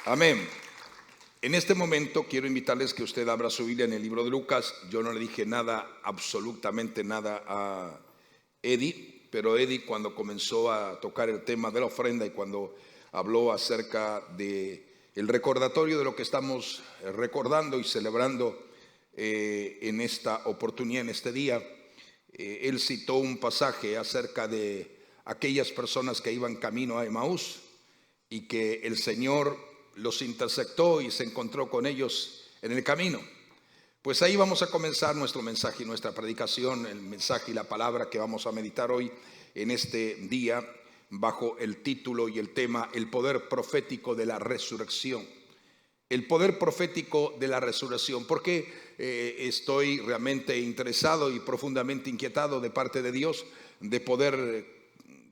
Amén. En este momento quiero invitarles que usted abra su Biblia en el libro de Lucas. Yo no le dije nada, absolutamente nada a Eddie, pero Eddie, cuando comenzó a tocar el tema de la ofrenda y cuando habló acerca de el recordatorio de lo que estamos recordando y celebrando en esta oportunidad, en este día, él citó un pasaje acerca de aquellas personas que iban camino a Emaús y que el Señor los interceptó y se encontró con ellos en el camino. Pues ahí vamos a comenzar nuestro mensaje y nuestra predicación, el mensaje y la palabra que vamos a meditar hoy en este día bajo el título y el tema: el poder profético de la resurrección. El poder profético de la resurrección. Porque estoy realmente interesado y profundamente inquietado de parte de Dios de poder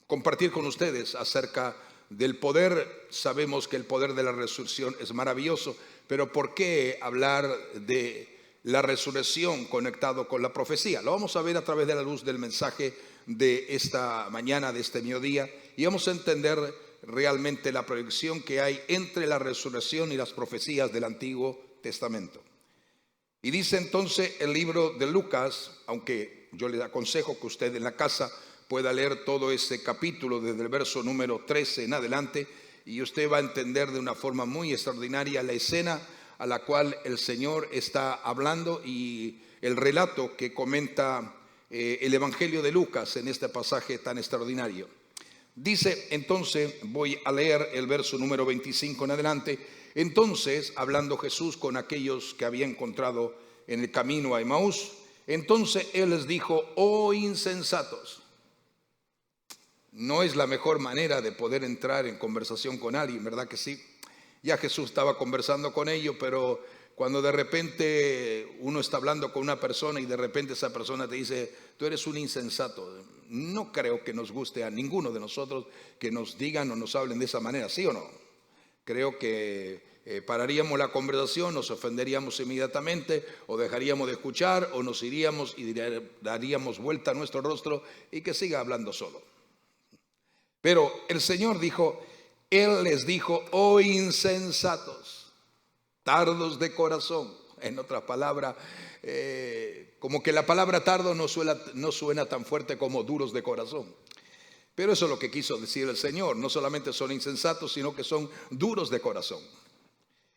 compartir con ustedes acerca del poder. Sabemos que el poder de la resurrección es maravilloso, pero ¿por qué hablar de la resurrección conectado con la profecía? Lo vamos a ver a través de la luz del mensaje de esta mañana, de este mediodía, y vamos a entender realmente la proyección que hay entre la resurrección y las profecías del Antiguo Testamento. Y dice entonces el libro de Lucas, aunque yo le aconsejo que usted en la casa pueda leer todo ese capítulo desde el verso número 13 en adelante, y usted va a entender de una forma muy extraordinaria la escena a la cual el Señor está hablando y el relato que comenta el Evangelio de Lucas en este pasaje tan extraordinario. Dice entonces, voy a leer el verso número 25 en adelante. Entonces, hablando Jesús con aquellos que había encontrado en el camino a Emaús, entonces Él les dijo: oh insensatos. No es la mejor manera de poder entrar en conversación con alguien, ¿verdad que sí? Ya Jesús estaba conversando con ellos, pero cuando de repente uno está hablando con una persona y de repente esa persona te dice: tú eres un insensato. No creo que nos guste a ninguno de nosotros que nos digan o nos hablen de esa manera, ¿sí o no? Creo que pararíamos la conversación, nos ofenderíamos inmediatamente, o dejaríamos de escuchar, o nos iríamos y daríamos vuelta a nuestro rostro y que siga hablando solo. Pero el Señor dijo, Él les dijo: oh insensatos, tardos de corazón. En otras palabras, como que la palabra tardo no suena tan fuerte como duros de corazón. Pero eso es lo que quiso decir el Señor. No solamente son insensatos, sino que son duros de corazón.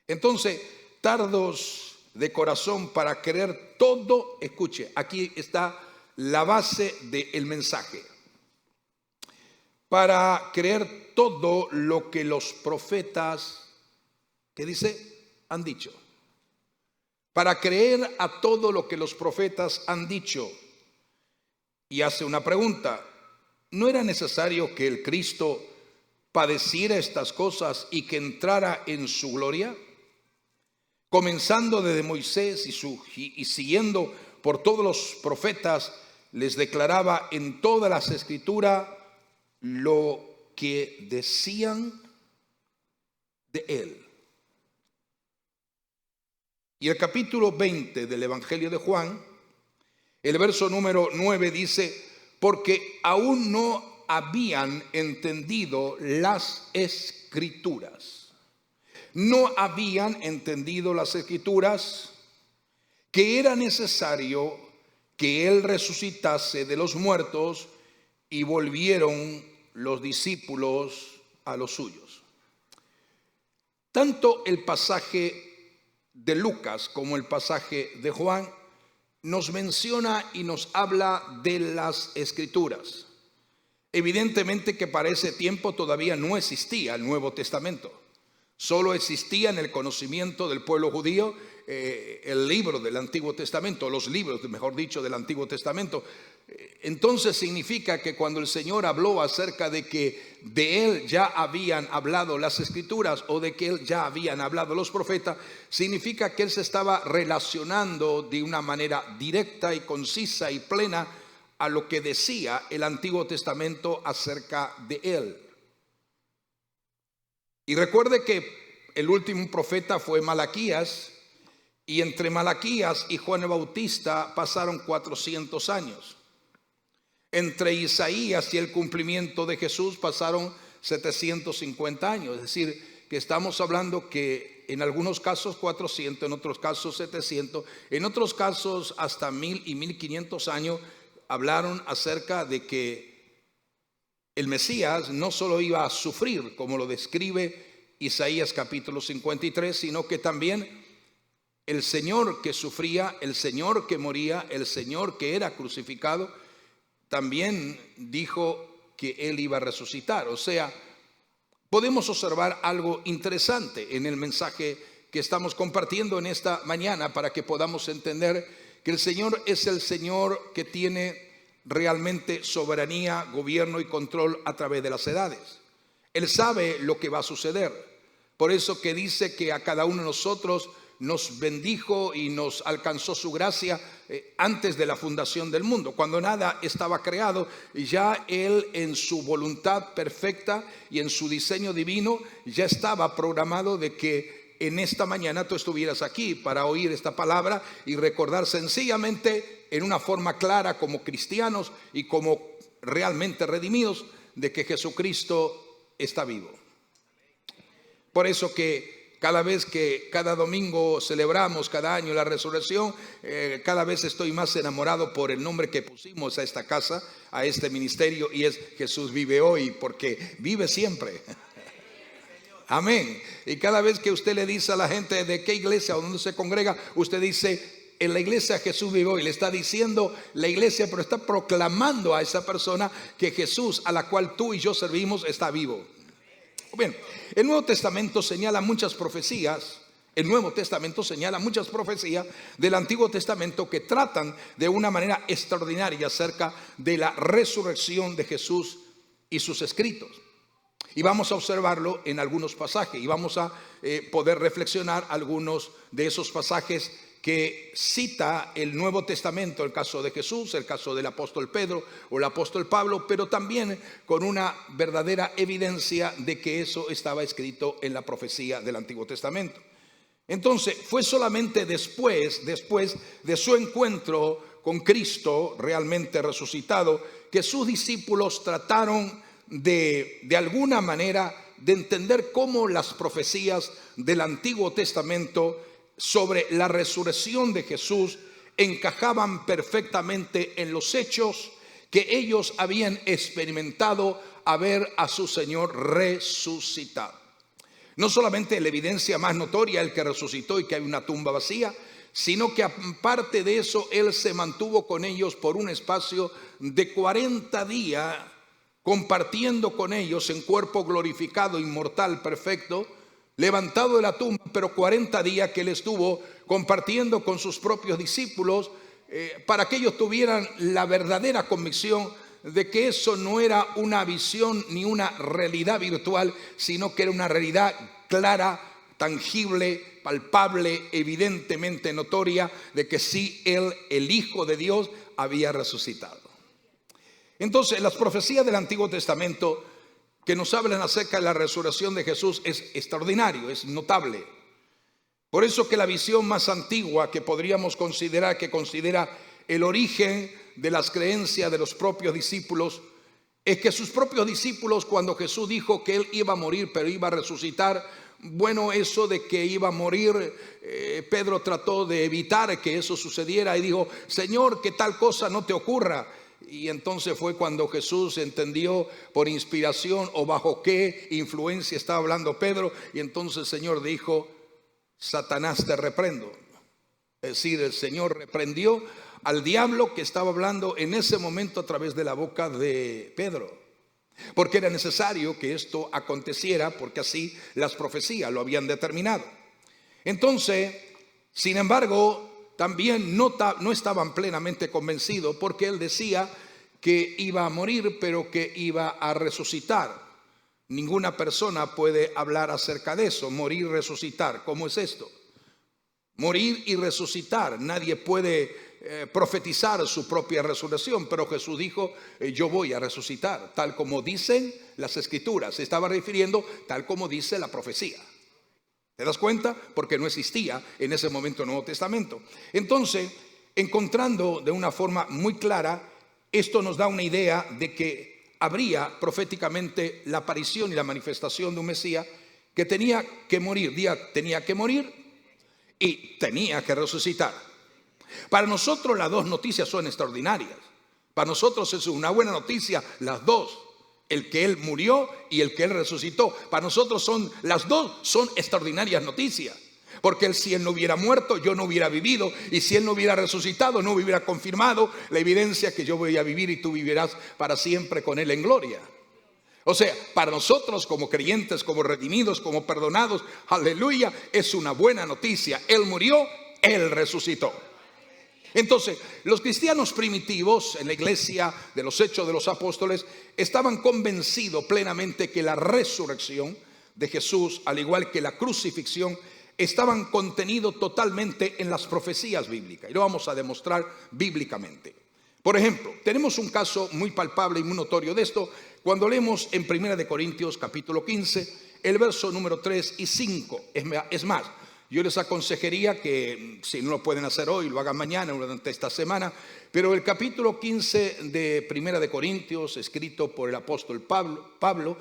Entonces, tardos de corazón para creer todo. Escuche, aquí está la base del mensaje. Para creer todo lo que los profetas, ¿qué dice? Han dicho. Para creer a todo lo que los profetas han dicho. Y hace una pregunta: ¿no era necesario que el Cristo padeciera estas cosas y que entrara en su gloria? Comenzando desde Moisés y siguiendo por todos los profetas, les declaraba en todas las escrituras lo que decían de él. Y el capítulo 20 del Evangelio de Juan, el verso número 9 dice: porque aún no habían entendido las escrituras. No habían entendido las escrituras, que era necesario que Él resucitase de los muertos, y volvieron los discípulos a los suyos. Tanto el pasaje de Lucas como el pasaje de Juan nos menciona y nos habla de las escrituras. Evidentemente que para ese tiempo todavía no existía el Nuevo Testamento. Solo existía en el conocimiento del pueblo judío el libro del Antiguo Testamento, los libros, mejor dicho, del Antiguo Testamento. Entonces significa que cuando el Señor habló acerca de que de Él ya habían hablado las escrituras, o de que Él ya habían hablado los profetas, significa que Él se estaba relacionando de una manera directa y concisa y plena a lo que decía el Antiguo Testamento acerca de Él. Y recuerde que el último profeta fue Malaquías, y entre Malaquías y Juan el Bautista pasaron 400 años. Entre Isaías y el cumplimiento de Jesús pasaron 750 años. Es decir, que estamos hablando que en algunos casos 400, en otros casos 700, en otros casos hasta 1000 y 1500 años hablaron acerca de que el Mesías no solo iba a sufrir, como lo describe Isaías capítulo 53, sino que también el Señor que sufría, el Señor que moría, el Señor que era crucificado, también dijo que Él iba a resucitar. O sea, podemos observar algo interesante en el mensaje que estamos compartiendo en esta mañana para que podamos entender que el Señor es el Señor que tiene realmente soberanía, gobierno y control a través de las edades. Él sabe lo que va a suceder. Por eso que dice que a cada uno de nosotros nos bendijo y nos alcanzó su gracia antes de la fundación del mundo. Cuando nada estaba creado, ya Él en su voluntad perfecta y en su diseño divino ya estaba programado de que en esta mañana tú estuvieras aquí para oír esta palabra y recordar sencillamente en una forma clara como cristianos y como realmente redimidos de que Jesucristo está vivo. Por eso que cada domingo celebramos cada año la resurrección, cada vez estoy más enamorado por el nombre que pusimos a esta casa, a este ministerio, y es Jesús vive hoy, porque vive siempre. Amén. Y cada vez que usted le dice a la gente de qué iglesia o dónde se congrega, usted dice: en la iglesia Jesús vive hoy. Le está diciendo la iglesia, pero está proclamando a esa persona que Jesús, a la cual tú y yo servimos, está vivo. Bien, el Nuevo Testamento señala muchas profecías. El Nuevo Testamento señala muchas profecías del Antiguo Testamento que tratan de una manera extraordinaria acerca de la resurrección de Jesús y sus escritos. Y vamos a observarlo en algunos pasajes y vamos a poder reflexionar algunos de esos pasajes que cita el Nuevo Testamento, el caso de Jesús, el caso del apóstol Pedro o el apóstol Pablo, pero también con una verdadera evidencia de que eso estaba escrito en la profecía del Antiguo Testamento. Entonces, fue solamente después de su encuentro con Cristo realmente resucitado que sus discípulos trataron de alguna manera de entender cómo las profecías del Antiguo Testamento sobre la resurrección de Jesús encajaban perfectamente en los hechos que ellos habían experimentado a ver a su Señor resucitado. No solamente la evidencia más notoria, el que resucitó y que hay una tumba vacía, sino que aparte de eso, Él se mantuvo con ellos por un espacio de 40 días, compartiendo con ellos en cuerpo glorificado, inmortal, perfecto, levantado de la tumba, pero 40 días que Él estuvo compartiendo con sus propios discípulos para que ellos tuvieran la verdadera convicción de que eso no era una visión ni una realidad virtual, sino que era una realidad clara, tangible, palpable, evidentemente notoria, de que sí, Él, el Hijo de Dios, había resucitado. Entonces, las profecías del Antiguo Testamento que nos hablan acerca de la resurrección de Jesús es extraordinario, es notable. Por eso que la visión más antigua que podríamos considerar, que considera el origen de las creencias de los propios discípulos, es que sus propios discípulos, cuando Jesús dijo que Él iba a morir pero iba a resucitar, bueno, eso de que iba a morir, Pedro trató de evitar que eso sucediera y dijo: Señor, que tal cosa no te ocurra. Y entonces fue cuando Jesús entendió por inspiración o bajo qué influencia estaba hablando Pedro, y entonces el Señor dijo: Satanás, te reprendo. Es decir, el Señor reprendió al diablo que estaba hablando en ese momento a través de la boca de Pedro, porque era necesario que esto aconteciera, porque así las profecías lo habían determinado. Entonces, sin embargo, también no estaban plenamente convencidos, porque Él decía que iba a morir pero que iba a resucitar. Ninguna persona puede hablar acerca de eso, morir y resucitar. ¿Cómo es esto? Morir y resucitar. Nadie puede profetizar su propia resurrección, pero Jesús dijo: yo voy a resucitar, tal como dicen las Escrituras. Se estaba refiriendo tal como dice la profecía. ¿Te das cuenta? Porque no existía en ese momento el Nuevo Testamento. Entonces, encontrando de una forma muy clara, esto nos da una idea de que habría proféticamente la aparición y la manifestación de un Mesías que tenía que morir, tenía que morir y tenía que resucitar. Para nosotros las dos noticias son extraordinarias. Para nosotros es una buena noticia las dos, el que Él murió y el que Él resucitó. Para nosotros las dos son extraordinarias noticias. Porque si Él no hubiera muerto, yo no hubiera vivido. Y si Él no hubiera resucitado, no hubiera confirmado la evidencia que yo voy a vivir y tú vivirás para siempre con Él en gloria. O sea, para nosotros como creyentes, como redimidos, como perdonados, aleluya, es una buena noticia. Él murió, Él resucitó. Entonces, los cristianos primitivos en la iglesia de los Hechos de los Apóstoles estaban convencidos plenamente que la resurrección de Jesús, al igual que la crucifixión, estaban contenidos totalmente en las profecías bíblicas. Y lo vamos a demostrar bíblicamente. Por ejemplo, tenemos un caso muy palpable y muy notorio de esto cuando leemos en 1 Corintios capítulo 15, el verso número 3 y 5. Es más, yo les aconsejaría que si no lo pueden hacer hoy, lo hagan mañana durante esta semana. Pero el capítulo 15 de 1 Corintios, escrito por el apóstol Pablo,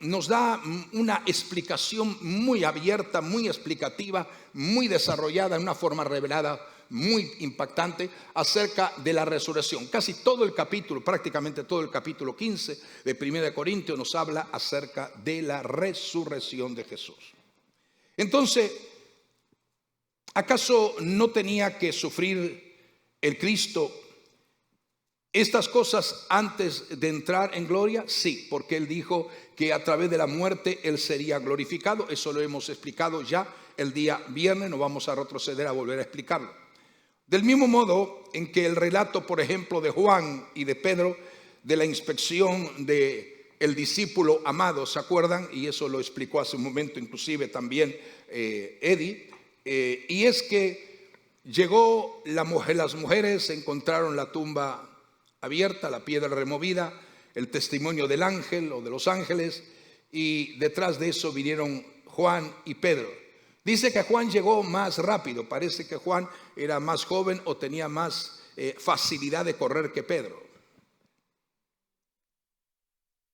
nos da una explicación muy abierta, muy explicativa, muy desarrollada, en una forma revelada, muy impactante acerca de la resurrección. Casi todo el capítulo, prácticamente todo el capítulo 15 de 1 Corintios nos habla acerca de la resurrección de Jesús. Entonces, ¿acaso no tenía que sufrir el Cristo estas cosas antes de entrar en gloria? Sí, porque Él dijo que a través de la muerte Él sería glorificado. Eso lo hemos explicado ya el día viernes, no vamos a retroceder a volver a explicarlo. Del mismo modo en que el relato, por ejemplo, de Juan y de Pedro, de la inspección de el discípulo amado, ¿se acuerdan? Y eso lo explicó hace un momento inclusive también Eddie, y es que llegó las mujeres, encontraron la tumba abierta, la piedra removida, el testimonio del ángel o de los ángeles, y detrás de eso vinieron Juan y Pedro. Dice que Juan llegó más rápido, parece que Juan era más joven o tenía más facilidad de correr que Pedro.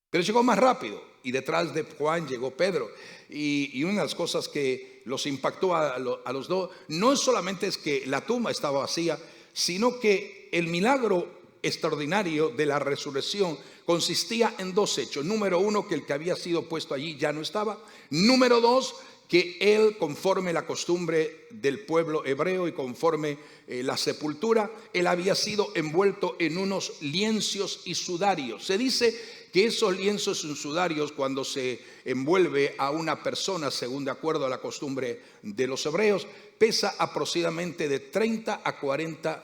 Pero llegó más rápido y detrás de Juan llegó Pedro. Y una de las cosas que los impactó a los dos, no solamente es que la tumba estaba vacía, sino que el milagro extraordinario de la resurrección consistía en dos hechos. Número uno, que el que había sido puesto allí ya no estaba. Número dos, que él, conforme la costumbre del pueblo hebreo y conforme la sepultura, él había sido envuelto en unos lienzos y sudarios. Se dice que esos lienzos y sudarios, cuando se envuelve a una persona, según de acuerdo a la costumbre de los hebreos, pesa aproximadamente de 30 a 40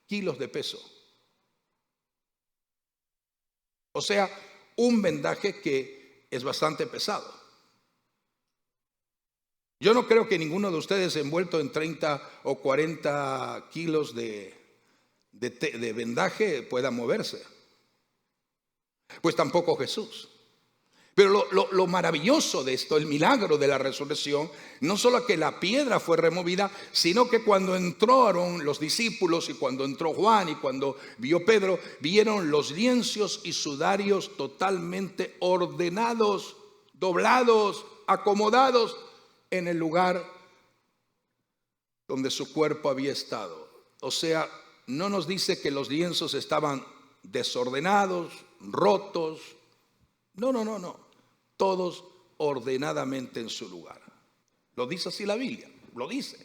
kilos de peso. O sea, un vendaje que es bastante pesado. Yo no creo que ninguno de ustedes envuelto en 30 o 40 kilos de vendaje pueda moverse. Pues tampoco Jesús. Pero lo maravilloso de esto, el milagro de la resurrección, no solo que la piedra fue removida, sino que cuando entraron los discípulos y cuando entró Juan y cuando vio Pedro, vieron los lienzos y sudarios totalmente ordenados, doblados, acomodados en el lugar donde su cuerpo había estado. O sea, no nos dice que los lienzos estaban desordenados, rotos. No. Todos ordenadamente en su lugar. Lo dice así la Biblia, lo dice.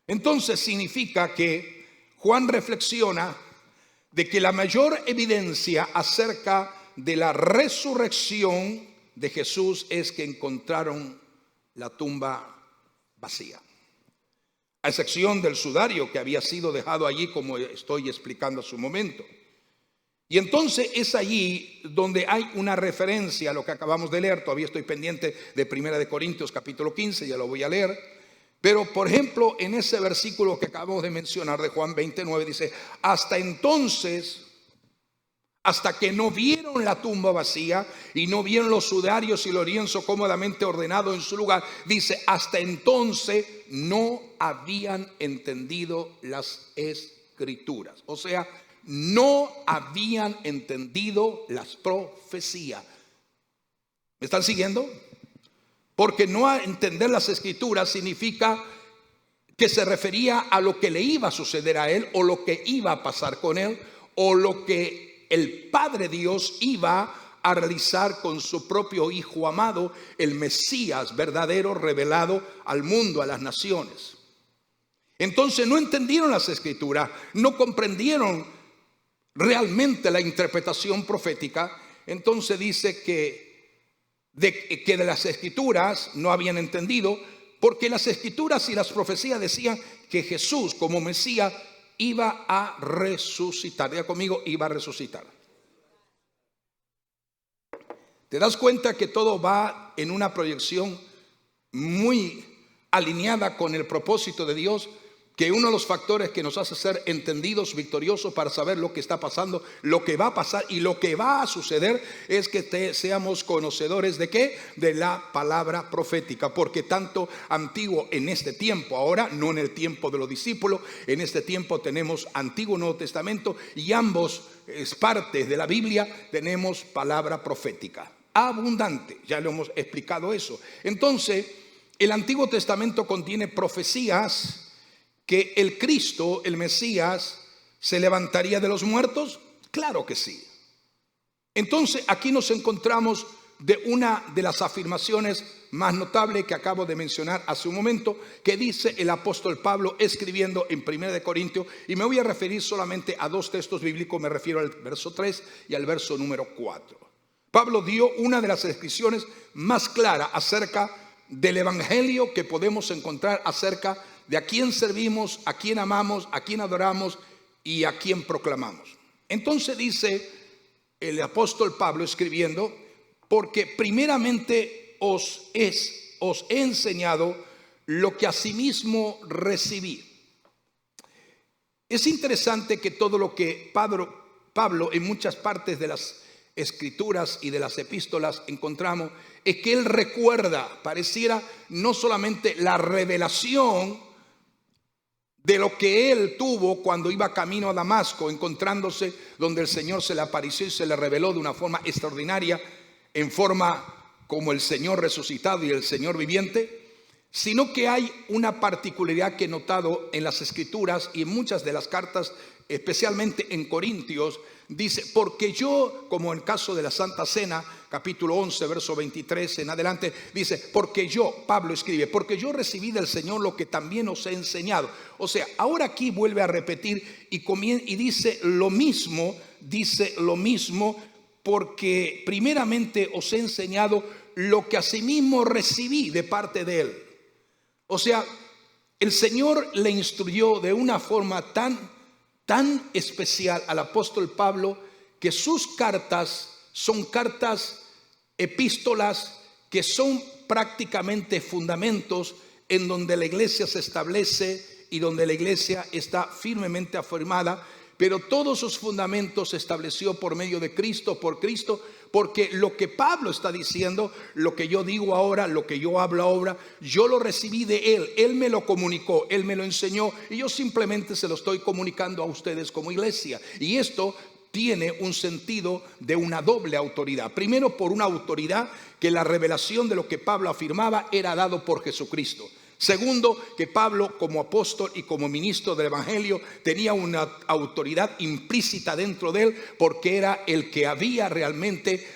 Entonces significa que Juan reflexiona de que la mayor evidencia acerca de la resurrección de Jesús es que encontraron la tumba vacía, a excepción del sudario que había sido dejado allí, como estoy explicando hace un momento. Y entonces es allí donde hay una referencia a lo que acabamos de leer. Todavía estoy pendiente de 1 Corintios capítulo 15, ya lo voy a leer. Pero por ejemplo, en ese versículo que acabamos de mencionar de Juan 29 dice: hasta entonces, hasta que no vieron la tumba vacía y no vieron los sudarios y los lienzos cómodamente ordenados en su lugar, dice, hasta entonces no habían entendido las escrituras. O sea, no habían entendido las profecías. ¿Me están siguiendo? Porque no entender las Escrituras significa que se refería a lo que le iba a suceder a él, o lo que iba a pasar con él, o lo que el Padre Dios iba a realizar con su propio Hijo amado, el Mesías verdadero, revelado al mundo, a las naciones. Entonces no entendieron las Escrituras, no comprendieron realmente la interpretación profética. Entonces dice que de las Escrituras no habían entendido, porque las Escrituras y las profecías decían que Jesús como Mesías iba a resucitar. Diga conmigo, iba a resucitar. ¿Te das cuenta que todo va en una proyección muy alineada con el propósito de Dios? Que uno de los factores que nos hace ser entendidos, victoriosos para saber lo que está pasando, lo que va a pasar y lo que va a suceder, es que seamos conocedores ¿de qué? De la palabra profética. Porque tanto antiguo en este tiempo, ahora no en el tiempo de los discípulos, en este tiempo tenemos Antiguo y Nuevo Testamento, y ambos partes de la Biblia tenemos palabra profética abundante. Ya lo hemos explicado eso. Entonces, el Antiguo Testamento contiene profecías que el Cristo, el Mesías, se levantaría de los muertos. Claro que sí. Entonces aquí nos encontramos de una de las afirmaciones más notables que acabo de mencionar hace un momento, que dice el apóstol Pablo escribiendo en 1 Corintios, y me voy a referir solamente a dos textos bíblicos. Me refiero al verso 3 y al verso número 4. Pablo dio una de las descripciones más claras acerca del evangelio que podemos encontrar, acerca de a quién servimos, a quién amamos, a quién adoramos y a quién proclamamos. Entonces dice el apóstol Pablo escribiendo: porque primeramente os he enseñado lo que asimismo recibí. Es interesante que todo lo que Pablo en muchas partes de las Escrituras y de las epístolas encontramos es que él recuerda, pareciera no solamente la revelación de lo que él tuvo cuando iba camino a Damasco, encontrándose donde el Señor se le apareció y se le reveló de una forma extraordinaria, en forma como el Señor resucitado y el Señor viviente, sino que hay una particularidad que he notado en las Escrituras y en muchas de las cartas, especialmente en Corintios. Dice: porque yo, como en el caso de la Santa Cena, capítulo 11, verso 23 en adelante, dice: porque yo, Pablo escribe, porque yo recibí del Señor lo que también os he enseñado. O sea, ahora aquí vuelve a repetir y dice lo mismo, porque primeramente os he enseñado lo que asimismo recibí de parte de él. O sea, el Señor le instruyó de una forma tan especial al apóstol Pablo, que sus cartas son cartas, epístolas, que son prácticamente fundamentos en donde la iglesia se establece y donde la iglesia está firmemente afirmada. Pero todos sus fundamentos se estableció por medio de Cristo, por Cristo, porque lo que Pablo está diciendo, lo que yo digo ahora, lo que yo hablo ahora, yo lo recibí de él. Él me lo comunicó, él me lo enseñó, y yo simplemente se lo estoy comunicando a ustedes como iglesia. Y esto tiene un sentido de una doble autoridad. Primero, por una autoridad que la revelación de lo que Pablo afirmaba era dado por Jesucristo. Segundo, que Pablo como apóstol y como ministro del evangelio tenía una autoridad implícita dentro de él, porque era el que había realmente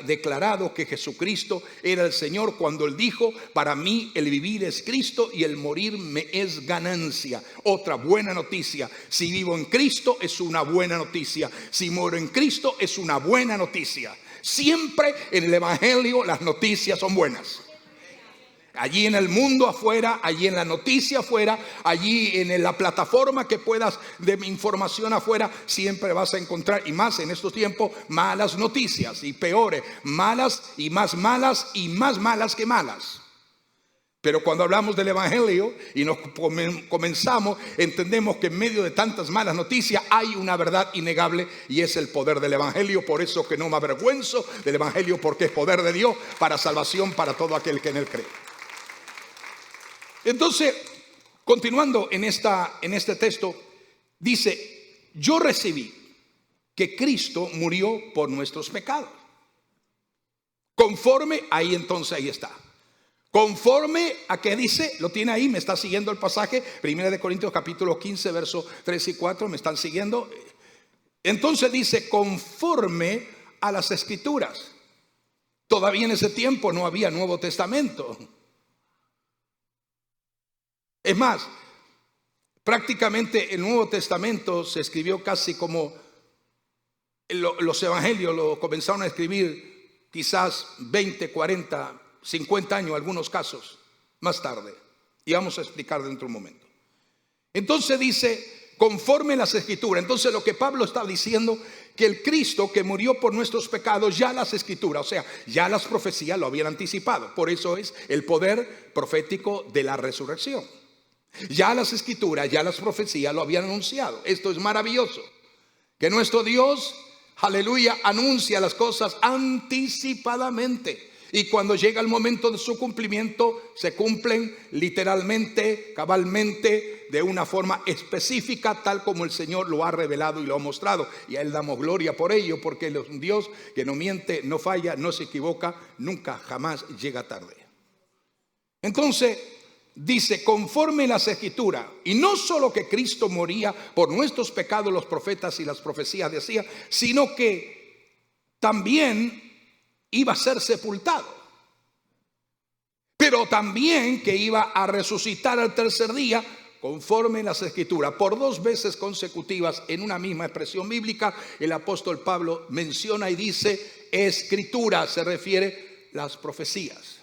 declarado que Jesucristo era el Señor, cuando él dijo: para mí el vivir es Cristo y el morir me es ganancia. Otra buena noticia: si vivo en Cristo es una buena noticia, si muero en Cristo es una buena noticia. Siempre en el evangelio las noticias son buenas. Allí en el mundo afuera, allí en la noticia afuera, allí en la plataforma que puedas de información afuera, siempre vas a encontrar, y más en estos tiempos, malas noticias y peores, malas y más malas que malas. Pero cuando hablamos del evangelio y nos comenzamos, entendemos que en medio de tantas malas noticias hay una verdad innegable, y es el poder del evangelio. Por eso que no me avergüenzo del evangelio, porque es poder de Dios para salvación para todo aquel que en él cree. Entonces, continuando en este texto, dice: yo recibí que Cristo murió por nuestros pecados. Conforme, ahí está. Conforme a qué dice, lo tiene ahí, me está siguiendo el pasaje, 1 Corintios capítulo 15, versos 3 y 4, me están siguiendo. Entonces dice, conforme a las Escrituras. Todavía en ese tiempo no había Nuevo Testamento. Es más, prácticamente el Nuevo Testamento se escribió casi como los evangelios lo comenzaron a escribir quizás 20, 40, 50 años, algunos casos más tarde. Y vamos a explicar dentro de un momento. Entonces dice, conforme las Escrituras. Entonces lo que Pablo está diciendo, que el Cristo que murió por nuestros pecados, ya las Escrituras, o sea, ya las profecías lo habían anticipado. Por eso es el poder profético de la resurrección. Ya las Escrituras, ya las profecías lo habían anunciado. Esto es maravilloso, que nuestro Dios, aleluya, anuncia las cosas anticipadamente. Y cuando llega el momento de su cumplimiento, se cumplen literalmente, cabalmente, de una forma específica, tal como el Señor lo ha revelado y lo ha mostrado. Y a Él damos gloria por ello, porque Él es un Dios que no miente, no falla, no se equivoca, nunca, jamás llega tarde. Entonces dice, conforme las Escrituras, y no solo que Cristo moría por nuestros pecados, los profetas y las profecías decían, sino que también iba a ser sepultado, pero también que iba a resucitar al tercer día, conforme las Escrituras. Por 2 veces consecutivas en una misma expresión bíblica, el apóstol Pablo menciona y dice Escritura, se refiere a las profecías.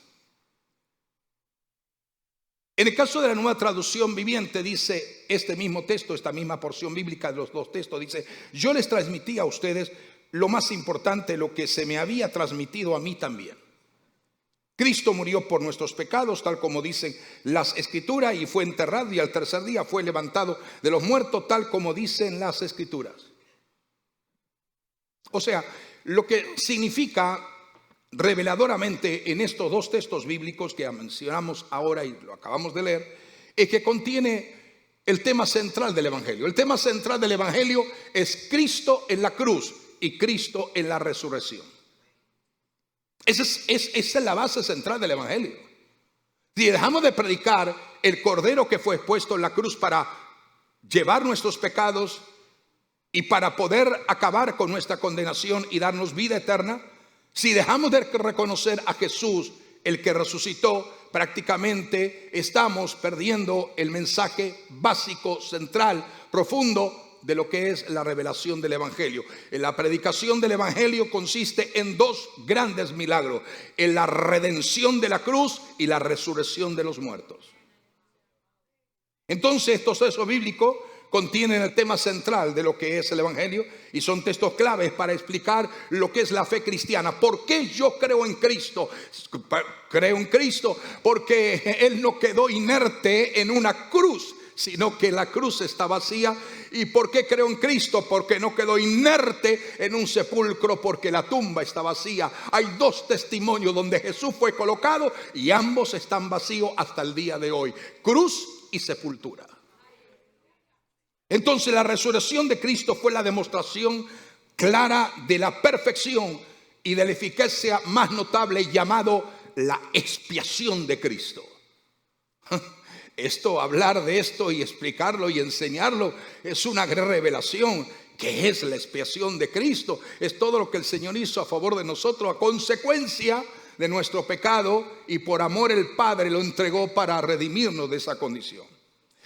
En el caso de la Nueva Traducción Viviente dice este mismo texto, esta misma porción bíblica de los 2 textos, dice, yo les transmití a ustedes lo más importante, lo que se me había transmitido a mí también. Cristo murió por nuestros pecados, tal como dicen las Escrituras, y fue enterrado y al tercer día fue levantado de los muertos, tal como dicen las Escrituras. O sea, lo que significa reveladoramente en estos 2 textos bíblicos que mencionamos ahora y lo acabamos de leer, es que contiene el tema central del Evangelio. El tema central del Evangelio es Cristo en la cruz y Cristo en la resurrección. Esa es la base central del Evangelio. Si dejamos de predicar el Cordero que fue expuesto en la cruz para llevar nuestros pecados y para poder acabar con nuestra condenación y darnos vida eterna, si dejamos de reconocer a Jesús, el que resucitó, prácticamente estamos perdiendo el mensaje básico, central, profundo de lo que es la revelación del Evangelio. En la predicación del Evangelio consiste en 2 grandes milagros: en la redención de la cruz y la resurrección de los muertos. Entonces estos textos bíblicos contienen el tema central de lo que es el Evangelio y son textos claves para explicar lo que es la fe cristiana. ¿Por qué yo creo en Cristo? Creo en Cristo porque Él no quedó inerte en una cruz, sino que la cruz está vacía. ¿Y por qué creo en Cristo? Porque no quedó inerte en un sepulcro, porque la tumba está vacía. Hay 2 testimonios donde Jesús fue colocado y ambos están vacíos hasta el día de hoy: cruz y sepultura. Entonces la resurrección de Cristo fue la demostración clara de la perfección y de la eficacia más notable, llamado la expiación de Cristo. Esto, hablar de esto y explicarlo y enseñarlo es una gran revelación. ¿Qué es la expiación de Cristo? Es todo lo que el Señor hizo a favor de nosotros a consecuencia de nuestro pecado, y por amor el Padre lo entregó para redimirnos de esa condición.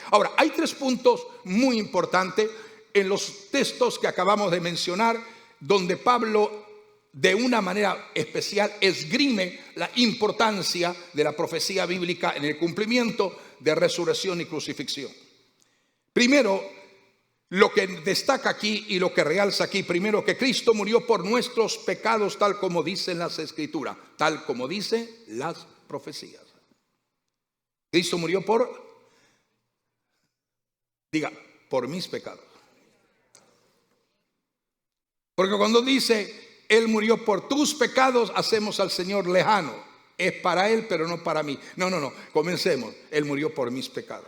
Ahora, hay 3 puntos muy importantes en los textos que acabamos de mencionar, donde Pablo de una manera especial esgrime la importancia de la profecía bíblica en el cumplimiento de resurrección y crucifixión. Primero, lo que destaca aquí y lo que realza aquí, primero, que Cristo murió por nuestros pecados, tal como dicen las Escrituras, tal como dicen las profecías. Cristo murió por mis pecados. Porque cuando dice Él murió por tus pecados, hacemos al Señor lejano. Es para Él, pero no para mí. No, comencemos. Él murió por mis pecados.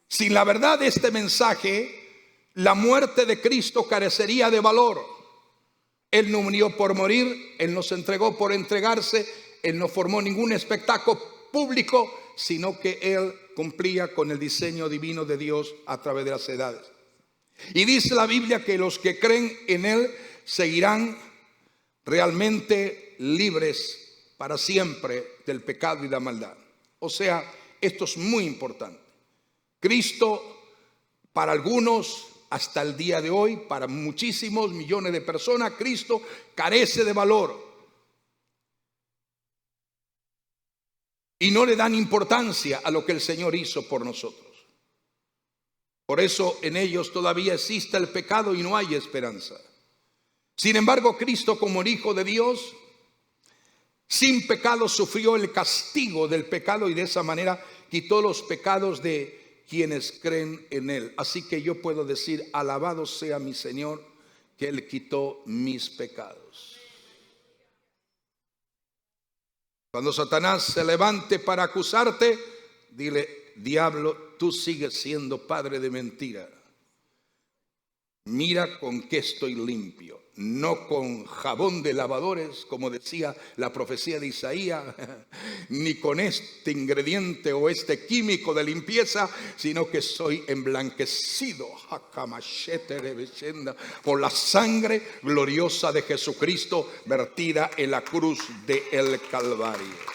Sin la verdad de este mensaje, la muerte de Cristo carecería de valor. Él no murió por morir, Él nos entregó por entregarse. Él no formó ningún espectáculo público, sino que Él cumplía con el diseño divino de Dios a través de las edades. Y dice la Biblia que los que creen en Él seguirán realmente libres para siempre del pecado y la maldad. O sea, esto es muy importante. Cristo, para algunos, hasta el día de hoy, para muchísimos millones de personas, Cristo carece de valor. Y no le dan importancia a lo que el Señor hizo por nosotros. Por eso en ellos todavía existe el pecado y no hay esperanza. Sin embargo, Cristo, como el Hijo de Dios, sin pecado sufrió el castigo del pecado y de esa manera quitó los pecados de quienes creen en Él. Así que yo puedo decir, alabado sea mi Señor, que Él quitó mis pecados. Cuando Satanás se levante para acusarte, dile, diablo, tú sigues siendo padre de mentira. Mira con qué estoy limpio, no con jabón de lavadores, como decía la profecía de Isaías, ni con este ingrediente o este químico de limpieza, sino que soy emblanquecido por la sangre gloriosa de Jesucristo vertida en la cruz del Calvario.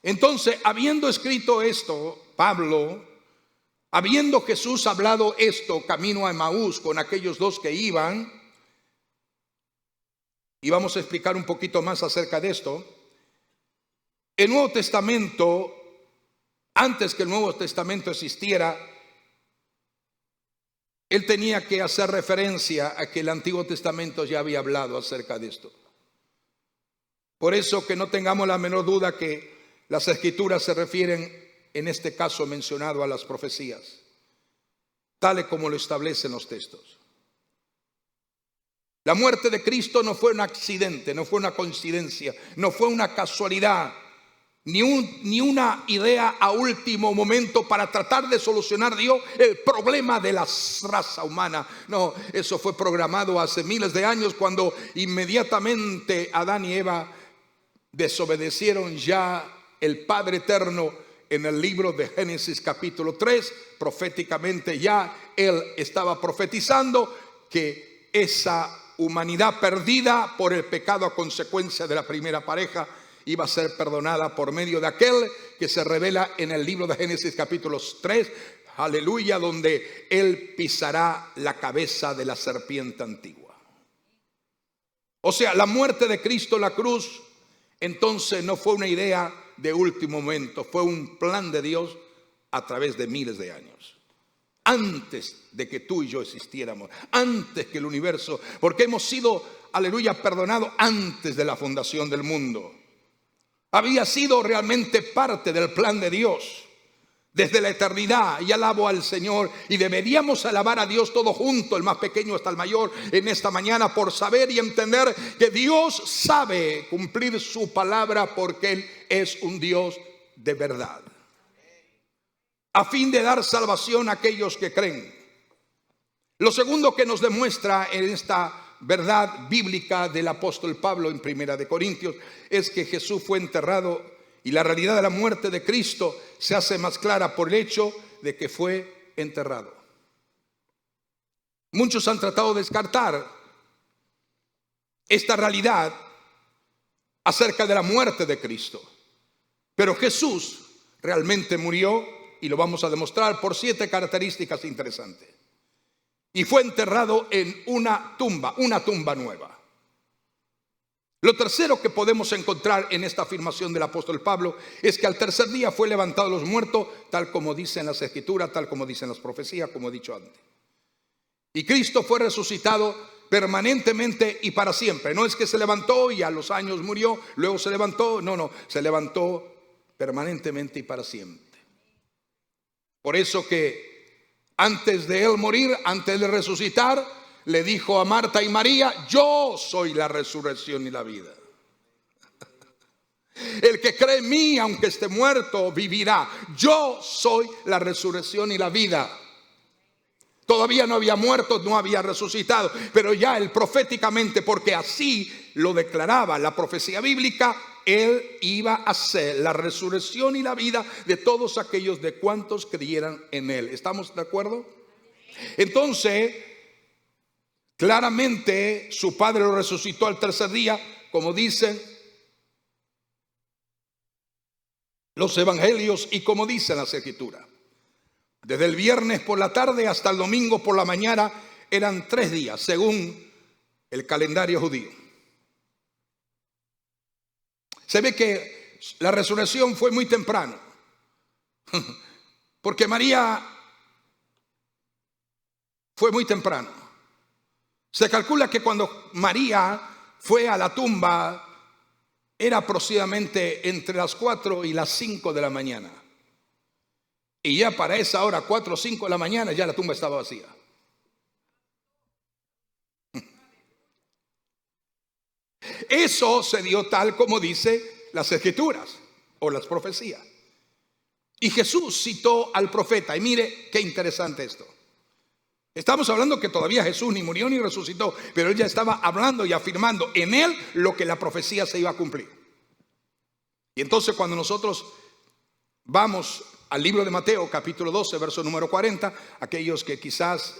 Entonces, habiendo escrito esto, Pablo, habiendo Jesús hablado esto camino a Emaús con aquellos dos que iban, y vamos a explicar un poquito más acerca de esto, el Nuevo Testamento, antes que el Nuevo Testamento existiera, él tenía que hacer referencia a que el Antiguo Testamento ya había hablado acerca de esto. Por eso que no tengamos la menor duda que las Escrituras se refieren en este caso mencionado a las profecías, tal como lo establecen los textos. La muerte de Cristo no fue un accidente, no fue una coincidencia, no fue una casualidad, ni una idea a último momento para tratar de solucionar Dios el problema de la raza humana. No, eso fue programado hace miles de años, cuando inmediatamente Adán y Eva desobedecieron ya el Padre Eterno. En el libro de Génesis capítulo 3, proféticamente ya él estaba profetizando que esa humanidad perdida por el pecado a consecuencia de la primera pareja iba a ser perdonada por medio de aquel que se revela en el libro de Génesis capítulo 3, aleluya, donde él pisará la cabeza de la serpiente antigua. O sea, la muerte de Cristo en la cruz entonces no fue una idea de último momento, fue un plan de Dios a través de miles de años, antes de que tú y yo existiéramos, antes que el universo, porque hemos sido, aleluya, perdonados antes de la fundación del mundo. Había sido realmente parte del plan de Dios desde la eternidad, y alabo al Señor, y deberíamos alabar a Dios todos juntos, el más pequeño hasta el mayor, en esta mañana, por saber y entender que Dios sabe cumplir su palabra, porque Él es un Dios de verdad, a fin de dar salvación a aquellos que creen. Lo segundo que nos demuestra en esta verdad bíblica del apóstol Pablo en Primera de Corintios es que Jesús fue enterrado. Y la realidad de la muerte de Cristo se hace más clara por el hecho de que fue enterrado. Muchos han tratado de descartar esta realidad acerca de la muerte de Cristo. Pero Jesús realmente murió, y lo vamos a demostrar por 7 características interesantes. Y fue enterrado en una tumba nueva. Lo tercero que podemos encontrar en esta afirmación del apóstol Pablo es que al tercer día fue levantado de los muertos, tal como dicen las Escrituras, tal como dicen las profecías, como he dicho antes. Y Cristo fue resucitado permanentemente y para siempre. No es que se levantó y a los años murió, luego se levantó. No, se levantó permanentemente y para siempre. Por eso que antes de él morir, antes de resucitar, le dijo a Marta y María: yo soy la resurrección y la vida. El que cree en mí, aunque esté muerto, vivirá. Yo soy la resurrección y la vida. Todavía no había muerto, no había resucitado, pero ya él proféticamente, porque así lo declaraba la profecía bíblica, él iba a ser la resurrección y la vida de todos aquellos de cuantos creyeran en él. ¿Estamos de acuerdo? Entonces, claramente su padre lo resucitó al tercer día, como dicen los evangelios y como dicen las escrituras. Desde el viernes por la tarde hasta el domingo por la mañana eran 3 días, según el calendario judío. Se ve que la resurrección fue muy temprano, porque María fue muy temprano. Se calcula que cuando María fue a la tumba era aproximadamente entre las 4 y las 5 de la mañana. Y ya para esa hora, 4 o 5 de la mañana, ya la tumba estaba vacía. Eso se dio tal como dice las escrituras o las profecías. Y Jesús citó al profeta. Y mire qué interesante esto. Estamos hablando que todavía Jesús ni murió ni resucitó, pero él ya estaba hablando y afirmando en él lo que la profecía se iba a cumplir. Y entonces cuando nosotros vamos al libro de Mateo, capítulo 12, verso número 40, aquellos que quizás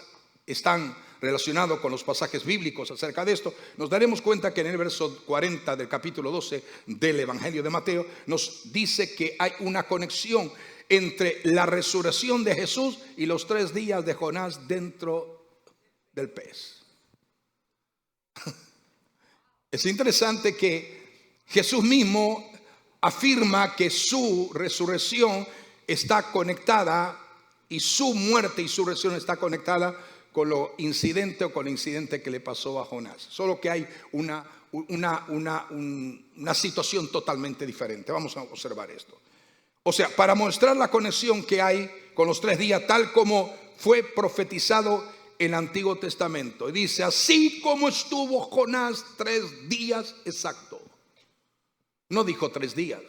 están relacionados con los pasajes bíblicos acerca de esto, nos daremos cuenta que en el verso 40 del capítulo 12 del Evangelio de Mateo nos dice que hay una conexión entre la resurrección de Jesús y los 3 días de Jonás dentro del pez. Es interesante que Jesús mismo afirma que su resurrección está conectada y su muerte y su resurrección está conectada con lo incidente o con el incidente que le pasó a Jonás. Solo que hay una situación totalmente diferente. Vamos a observar esto. O sea, para mostrar la conexión que hay con los 3 días, tal como fue profetizado en el Antiguo Testamento. Y dice, así como estuvo Jonás 3 días exacto. No dijo 3 días.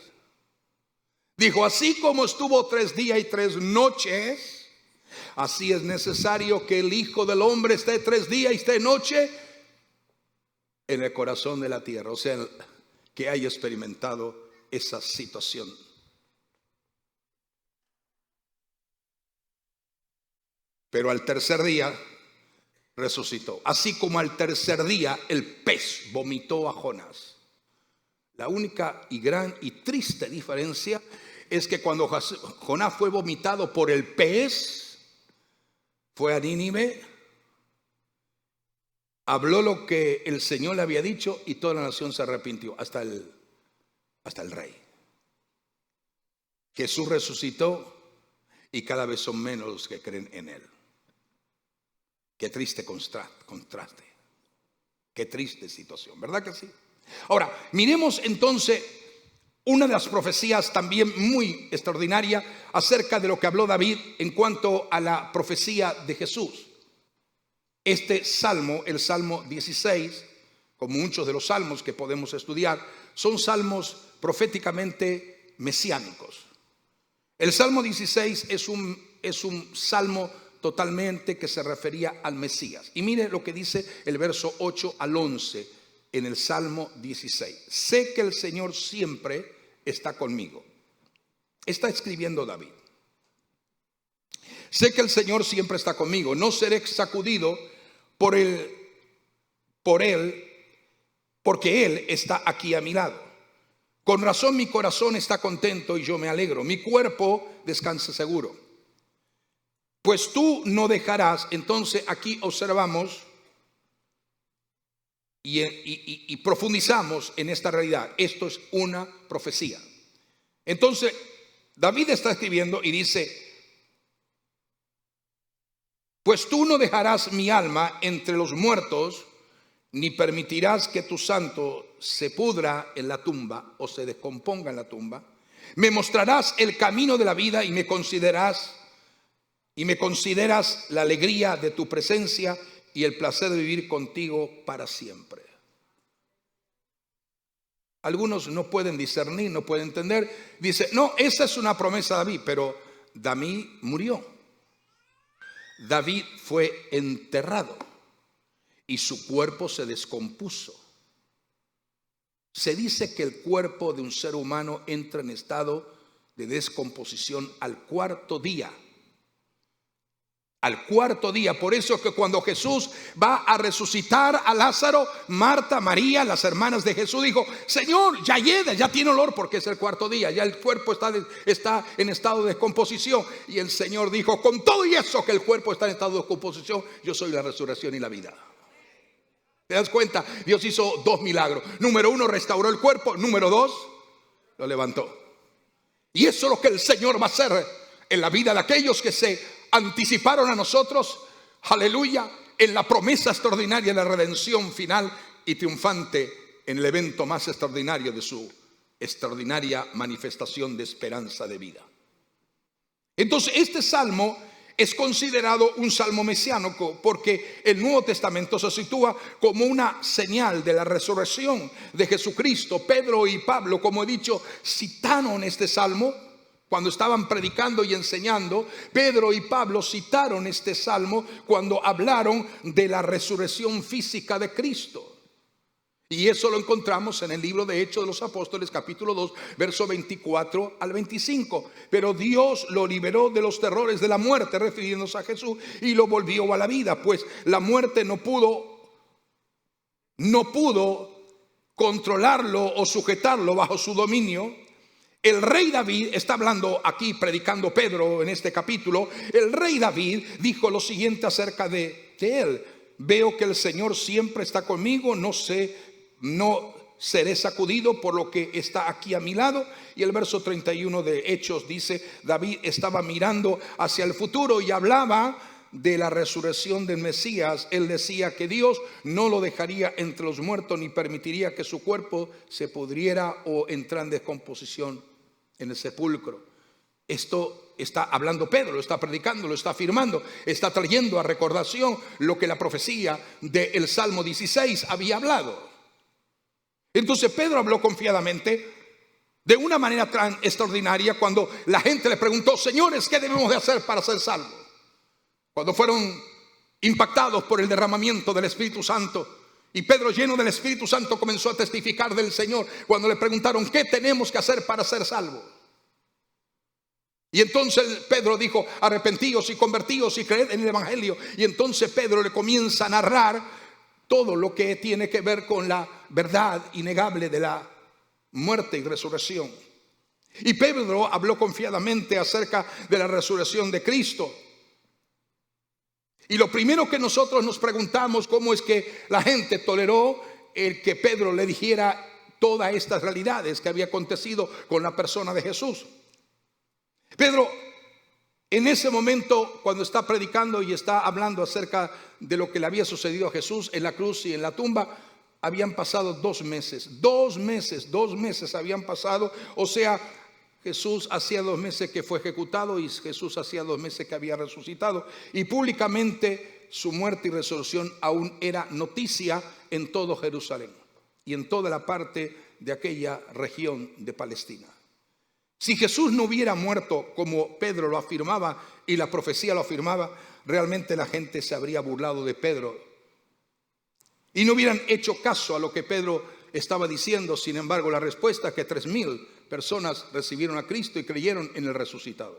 Dijo, así como estuvo 3 días y 3 noches, así es necesario que el Hijo del Hombre esté 3 días y 3 noches en el corazón de la tierra. O sea, que haya experimentado esa situación. Pero al tercer día resucitó. Así como al tercer día el pez vomitó a Jonás. La única y gran y triste diferencia es que cuando Jonás fue vomitado por el pez, fue a Nínive, habló lo que el Señor le había dicho y toda la nación se arrepintió, hasta el rey. Jesús resucitó y cada vez son menos los que creen en él. Qué triste contraste, qué triste situación, ¿verdad que sí? Ahora, miremos entonces una de las profecías también muy extraordinaria acerca de lo que habló David en cuanto a la profecía de Jesús. Este salmo, el Salmo 16, como muchos de los salmos que podemos estudiar, son salmos proféticamente mesiánicos. El Salmo 16 es un salmo totalmente que se refería al Mesías. Y mire lo que dice el verso 8 al 11 en el Salmo 16. Sé que el Señor siempre está conmigo. Está escribiendo David. Sé que el Señor siempre está conmigo. No seré sacudido por él, porque Él está aquí a mi lado. Con razón mi corazón está contento y yo me alegro. Mi cuerpo descansa seguro. Pues tú no dejarás. Entonces aquí observamos y profundizamos en esta realidad. Esto es una profecía. Entonces David está escribiendo y dice, pues tú no dejarás mi alma entre los muertos, ni permitirás que tu santo se pudra en la tumba o se descomponga en la tumba. Me mostrarás el camino de la vida y me consideras la alegría de tu presencia y el placer de vivir contigo para siempre. Algunos no pueden discernir, no pueden entender. Dice, no, esa es una promesa de David, pero David murió. David fue enterrado y su cuerpo se descompuso. Se dice que el cuerpo de un ser humano entra en estado de descomposición al cuarto día. Al cuarto día. Por eso que cuando Jesús va a resucitar a Lázaro, Marta, María, las hermanas de Jesús, dijo: Señor, ya tiene olor, porque es el cuarto día, ya el cuerpo está en estado de descomposición. Y el Señor dijo: con todo y eso que el cuerpo está en estado de descomposición, yo soy la resurrección y la vida. ¿Te das cuenta? Dios hizo dos milagros. Número uno, restauró el cuerpo. Número dos, lo levantó. Y eso es lo que el Señor va a hacer en la vida de aquellos que se anticiparon a nosotros, aleluya, en la promesa extraordinaria de la redención final y triunfante en el evento más extraordinario de su extraordinaria manifestación de esperanza de vida. Entonces, este salmo es considerado un salmo mesiánico porque el Nuevo Testamento se sitúa como una señal de la resurrección de Jesucristo. Pedro y Pablo, como he dicho, citaron este salmo cuando estaban predicando y enseñando. Pedro y Pablo citaron este salmo cuando hablaron de la resurrección física de Cristo. Y eso lo encontramos en el libro de Hechos de los Apóstoles, capítulo 2, verso 24 al 25. Pero Dios lo liberó de los terrores de la muerte, refiriéndose a Jesús, y lo volvió a la vida, pues la muerte no pudo controlarlo o sujetarlo bajo su dominio. El rey David, está hablando aquí, predicando Pedro en este capítulo, el rey David dijo lo siguiente acerca de él: veo que el Señor siempre está conmigo, no seré sacudido por lo que está aquí a mi lado. Y el verso 31 de Hechos dice: David estaba mirando hacia el futuro y hablaba de la resurrección del Mesías. Él decía que Dios no lo dejaría entre los muertos ni permitiría que su cuerpo se pudriera o entrara en descomposición en el sepulcro. Esto está hablando Pedro, lo está predicando, lo está afirmando, está trayendo a recordación lo que la profecía del Salmo 16 había hablado. Entonces Pedro habló confiadamente de una manera tan extraordinaria cuando la gente le preguntó: señores, ¿qué debemos de hacer para ser salvos? Cuando fueron impactados por el derramamiento del Espíritu Santo, y Pedro, lleno del Espíritu Santo, comenzó a testificar del Señor cuando le preguntaron: ¿qué tenemos que hacer para ser salvos? Y entonces Pedro dijo: arrepentíos y convertíos y creed en el Evangelio. Y entonces Pedro le comienza a narrar todo lo que tiene que ver con la verdad innegable de la muerte y resurrección. Y Pedro habló confiadamente acerca de la resurrección de Cristo. Y lo primero que nosotros nos preguntamos: ¿cómo es que la gente toleró el que Pedro le dijera todas estas realidades que había acontecido con la persona de Jesús? Pedro, en ese momento, cuando está predicando y está hablando acerca de lo que le había sucedido a Jesús en la cruz y en la tumba, habían pasado 2 meses. 2 meses habían pasado. O sea, Jesús hacía 2 meses que fue ejecutado y Jesús hacía 2 meses que había resucitado. Y públicamente su muerte y resurrección aún era noticia en todo Jerusalén y en toda la parte de aquella región de Palestina. Si Jesús no hubiera muerto como Pedro lo afirmaba y la profecía lo afirmaba, realmente la gente se habría burlado de Pedro y no hubieran hecho caso a lo que Pedro estaba diciendo. Sin embargo, la respuesta es que 3,000 personas recibieron a Cristo y creyeron en el resucitado.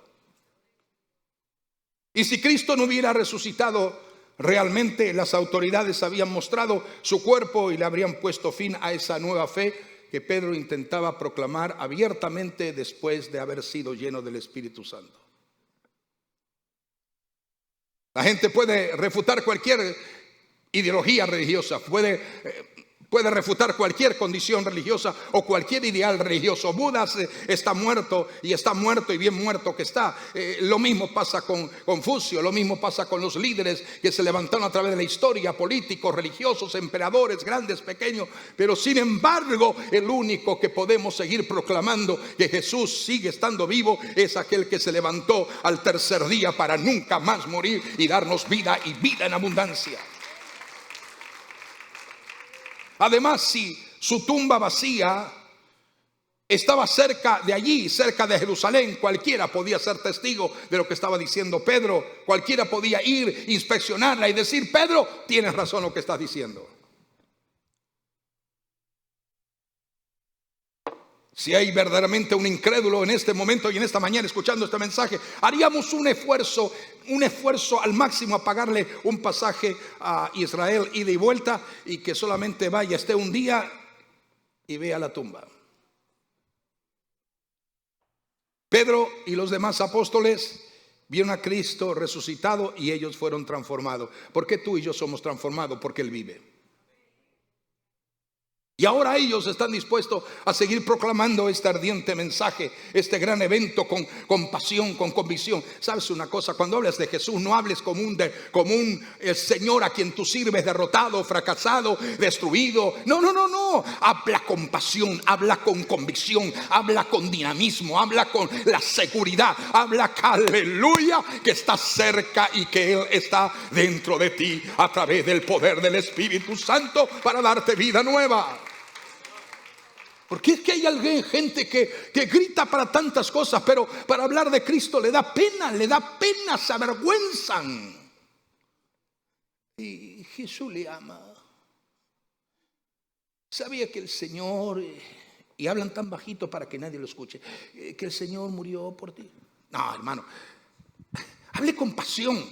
Y si Cristo no hubiera resucitado, realmente las autoridades habían mostrado su cuerpo y le habrían puesto fin a esa nueva fe que Pedro intentaba proclamar abiertamente después de haber sido lleno del Espíritu Santo. La gente puede refutar cualquier ideología religiosa, puede refutar cualquier condición religiosa o cualquier ideal religioso. Buda está muerto y bien muerto que está. Lo mismo pasa con Confucio, lo mismo pasa con los líderes que se levantaron a través de la historia, políticos, religiosos, emperadores, grandes, pequeños. Pero sin embargo, el único que podemos seguir proclamando que Jesús sigue estando vivo es aquel que se levantó al tercer día para nunca más morir y darnos vida y vida en abundancia. Además, si su tumba vacía estaba cerca de allí, cerca de Jerusalén. Cualquiera podía ser testigo de lo que estaba diciendo Pedro. Cualquiera podía ir, inspeccionarla y decir: Pedro, tienes razón lo que estás diciendo. Si hay verdaderamente un incrédulo en este momento y en esta mañana escuchando este mensaje, haríamos un esfuerzo al máximo a pagarle un pasaje a Israel ida y vuelta, y que solamente vaya, esté un día y vea la tumba. Pedro y los demás apóstoles vieron a Cristo resucitado y ellos fueron transformados. ¿Por qué tú y yo somos transformados? Porque Él vive. Y ahora ellos están dispuestos a seguir proclamando este ardiente mensaje, este gran evento con pasión, con convicción. ¿Sabes una cosa? Cuando hables de Jesús, no hables como un Señor a quien tú sirves, derrotado, fracasado, destruido. No. Habla con pasión, habla con convicción, habla con dinamismo, habla con la seguridad. Habla, aleluya, que está cerca y que Él está dentro de ti a través del poder del Espíritu Santo para darte vida nueva. Porque es que hay gente que grita para tantas cosas, pero para hablar de Cristo le da pena, se avergüenzan. Y Jesús le ama. Sabía que el Señor, y hablan tan bajito para que nadie lo escuche, que el Señor murió por ti. No, hermano, hable con pasión.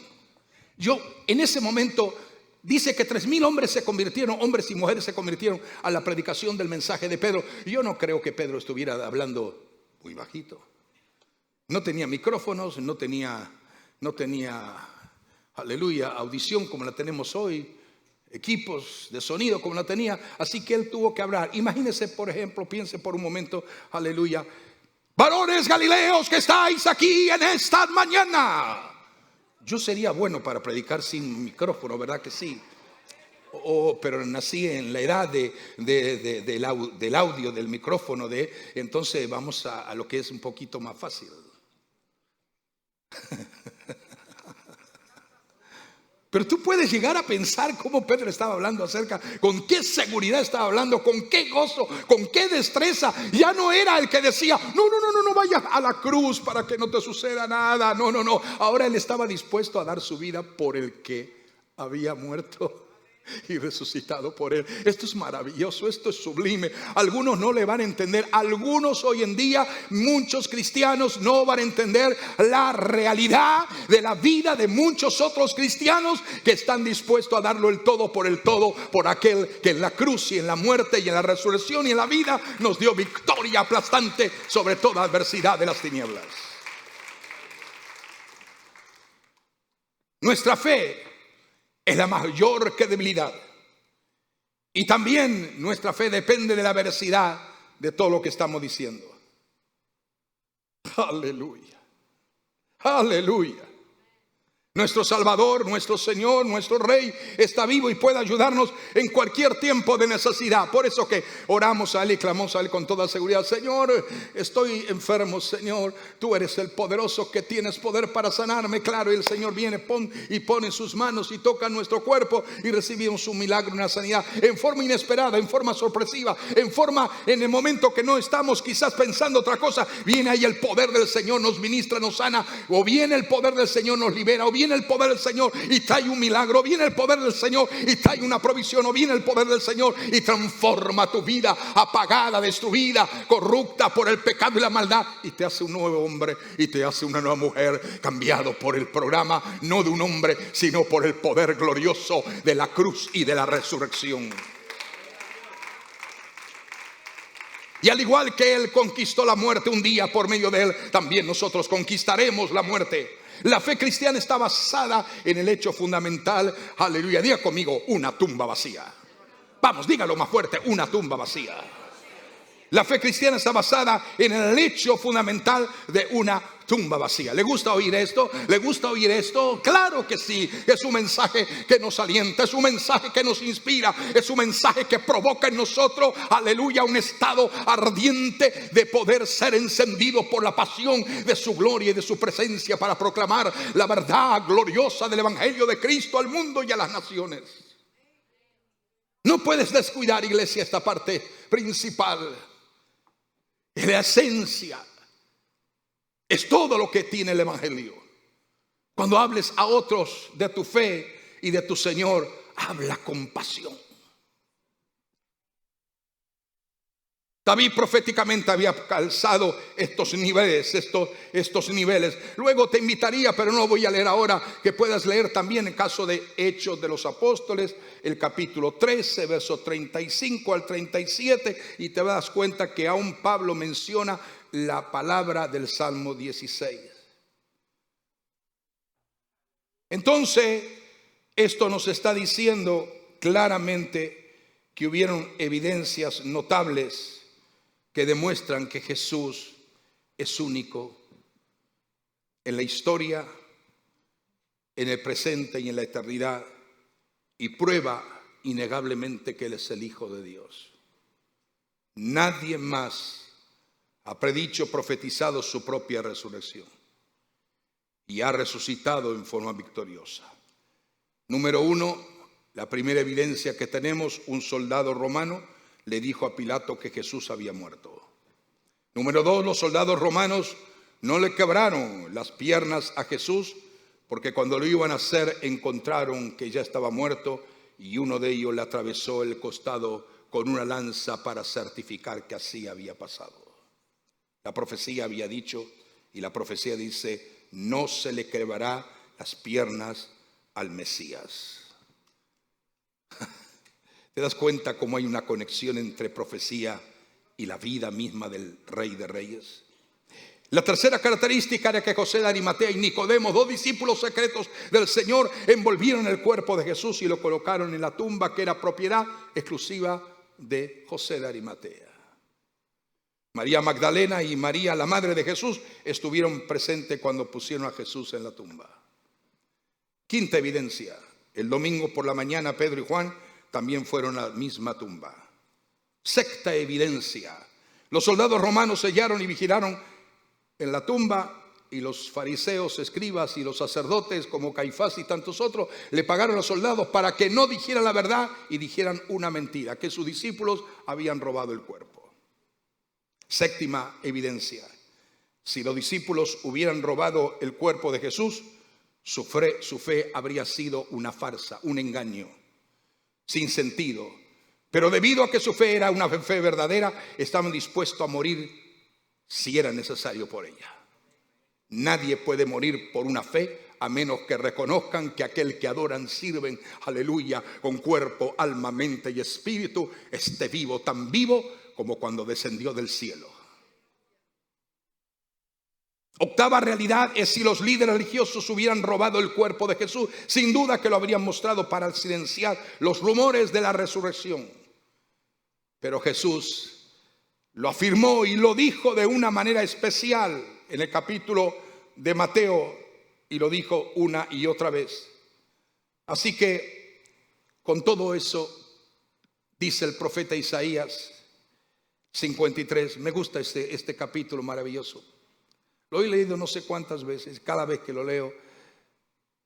Yo en ese momento, dice que 3,000 hombres se convirtieron, hombres y mujeres se convirtieron a la predicación del mensaje de Pedro. Yo no creo que Pedro estuviera hablando muy bajito. No tenía micrófonos, no tenía, aleluya, audición como la tenemos hoy, equipos de sonido como la tenía. Así que él tuvo que hablar. Imagínense, por ejemplo, piense por un momento, aleluya: varones galileos que estáis aquí en esta mañana. Yo sería bueno para predicar sin micrófono, ¿verdad que sí? Pero nací en la edad del audio, del micrófono, entonces vamos a lo que es un poquito más fácil. Pero tú puedes llegar a pensar cómo Pedro estaba hablando con qué seguridad estaba hablando, con qué gozo, con qué destreza. Ya no era el que decía: no vayas a la cruz para que no te suceda nada. No. Ahora él estaba dispuesto a dar su vida por el que había muerto y resucitado por él. Esto es maravilloso, esto es sublime. Algunos no le van a entender. Algunos hoy en día, muchos cristianos no van a entender la realidad de la vida de muchos otros cristianos que están dispuestos a darlo el todo por aquel que en la cruz y en la muerte y en la resurrección y en la vida nos dio victoria aplastante sobre toda adversidad de las tinieblas. Nuestra fe es la mayor credibilidad. Y también nuestra fe depende de la veracidad de todo lo que estamos diciendo. Aleluya. Aleluya. Nuestro Salvador, nuestro Señor, nuestro Rey está vivo y puede ayudarnos en cualquier tiempo de necesidad. Por eso que oramos a Él y clamamos a Él con toda seguridad: Señor, estoy enfermo, Señor, tú eres el poderoso que tienes poder para sanarme. Claro, y el Señor viene y pone sus manos y toca nuestro cuerpo y recibimos un milagro, una sanidad en forma inesperada, en forma sorpresiva, en el momento que no estamos quizás pensando otra cosa. Viene ahí el poder del Señor, nos ministra, nos sana, o viene el poder del Señor, nos libera, o viene el poder del Señor y trae un milagro, viene el poder del Señor y trae una provisión, o viene el poder del Señor y transforma tu vida apagada, destruida, corrupta por el pecado y la maldad, y te hace un nuevo hombre y te hace una nueva mujer, cambiado por el programa no de un hombre, sino por el poder glorioso de la cruz y de la resurrección. Y al igual que Él conquistó la muerte un día por medio de Él, también nosotros conquistaremos la muerte. La fe cristiana está basada en el hecho fundamental, aleluya, diga conmigo: una tumba vacía. Vamos, dígalo más fuerte: una tumba vacía. La fe cristiana está basada en el hecho fundamental de una tumba vacía. ¿Le gusta oír esto? ¿Le gusta oír esto? Claro que sí. Es un mensaje que nos alienta, es un mensaje que nos inspira, es un mensaje que provoca en nosotros, aleluya, un estado ardiente de poder ser encendido por la pasión de su gloria y de su presencia para proclamar la verdad gloriosa del evangelio de Cristo al mundo y a las naciones. No puedes descuidar, iglesia, esta parte principal. es la esencia, es todo lo que tiene el Evangelio. Cuando hables a otros de tu fe y de tu Señor, habla con pasión. David proféticamente había alcanzado estos niveles. Luego te invitaría, pero no lo voy a leer ahora, que puedas leer también el caso de Hechos de los Apóstoles, el capítulo 13, verso 35 al 37, y te das cuenta que aún Pablo menciona la palabra del Salmo 16. Entonces, esto nos está diciendo claramente que hubieron evidencias notables que demuestran que Jesús es único en la historia, en el presente y en la eternidad, y prueba innegablemente que Él es el Hijo de Dios. Nadie más ha predicho, profetizado su propia resurrección y ha resucitado en forma victoriosa. Número uno, la primera evidencia que tenemos: un soldado romano le dijo a Pilato que Jesús había muerto. Número dos, los soldados romanos no le quebraron las piernas a Jesús, porque cuando lo iban a hacer encontraron que ya estaba muerto, y uno de ellos le atravesó el costado con una lanza para certificar que así había pasado. La profecía había dicho, y la profecía dice: no se le quebrará las piernas al Mesías. ¿Te das cuenta cómo hay una conexión entre profecía y la vida misma del Rey de Reyes? La tercera característica era que José de Arimatea y Nicodemo, dos discípulos secretos del Señor, envolvieron el cuerpo de Jesús y lo colocaron en la tumba, que era propiedad exclusiva de José de Arimatea. María Magdalena y María, la madre de Jesús, estuvieron presentes cuando pusieron a Jesús en la tumba. Quinta evidencia: el domingo por la mañana Pedro y Juan también fueron a la misma tumba. Sexta evidencia: los soldados romanos sellaron y vigilaron en la tumba, y los fariseos, escribas y los sacerdotes como Caifás y tantos otros le pagaron a los soldados para que no dijeran la verdad y dijeran una mentira, que sus discípulos habían robado el cuerpo. Séptima evidencia: si los discípulos hubieran robado el cuerpo de Jesús, su fe habría sido una farsa, un engaño sin sentido. Pero debido a que su fe era una fe verdadera, estaban dispuestos a morir si era necesario por ella. Nadie puede morir por una fe a menos que reconozcan que aquel que adoran, sirven, aleluya, con cuerpo, alma, mente y espíritu, esté vivo, tan vivo como cuando descendió del cielo. Octava realidad es: si los líderes religiosos hubieran robado el cuerpo de Jesús, sin duda que lo habrían mostrado para silenciar los rumores de la resurrección. Pero Jesús lo afirmó y lo dijo de una manera especial en el capítulo de Mateo, y lo dijo una y otra vez. Así que con todo eso, dice el profeta Isaías 53, me gusta este capítulo maravilloso. Lo he leído no sé cuántas veces. Cada vez que lo leo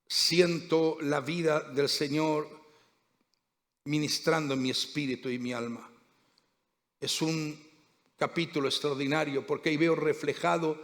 siento la vida del Señor ministrando en mi espíritu y mi alma. Es un capítulo extraordinario porque ahí veo reflejado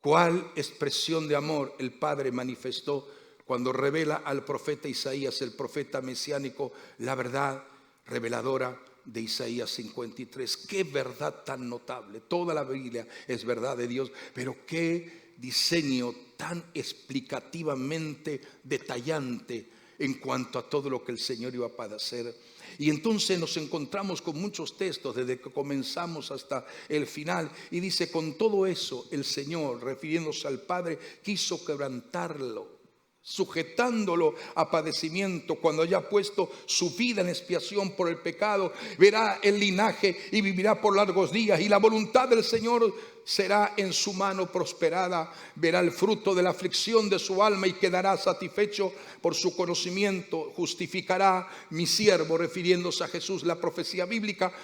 cuál expresión de amor el Padre manifestó cuando revela al profeta Isaías, el profeta mesiánico, la verdad reveladora de Isaías 53. Qué verdad tan notable. Toda la Biblia es verdad de Dios, pero qué diseño tan explicativamente detallante en cuanto a todo lo que el Señor iba a padecer. Y entonces nos encontramos con muchos textos desde que comenzamos hasta el final, y dice: con todo eso el Señor, refiriéndose al Padre, quiso quebrantarlo, sujetándolo a padecimiento. Cuando haya puesto su vida en expiación por el pecado, verá el linaje y vivirá por largos días, y la voluntad del Señor será en su mano prosperada. Verá el fruto de la aflicción de su alma y quedará satisfecho por su conocimiento. Justificará mi siervo, refiriéndose a Jesús, la profecía bíblica,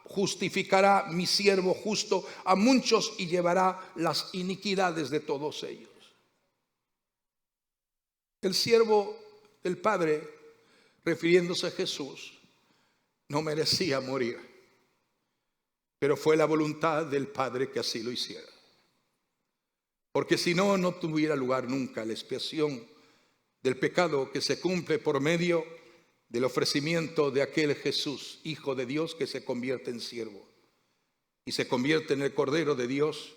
justificará mi siervo justo a muchos y llevará las iniquidades de todos ellos. El siervo del Padre, refiriéndose a Jesús, no merecía morir. pero fue la voluntad del Padre que así lo hiciera. Porque si no, no tuviera lugar nunca la expiación del pecado que se cumple por medio del ofrecimiento de aquel Jesús, Hijo de Dios, que se convierte en siervo y se convierte en el Cordero de Dios,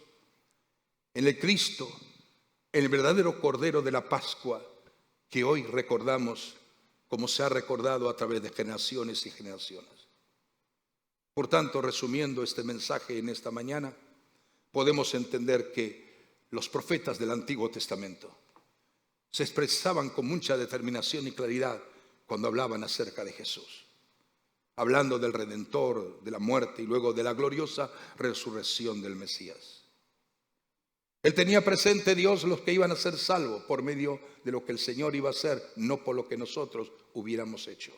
en el Cristo, en el verdadero Cordero de la Pascua que hoy recordamos como se ha recordado a través de generaciones y generaciones. Por tanto, resumiendo este mensaje en esta mañana, podemos entender que los profetas del Antiguo Testamento se expresaban con mucha determinación y claridad cuando hablaban acerca de Jesús, hablando del Redentor, de la muerte y luego de la gloriosa resurrección del Mesías. Él tenía presente, Dios, los que iban a ser salvos por medio de lo que el Señor iba a hacer, no por lo que nosotros hubiéramos hecho.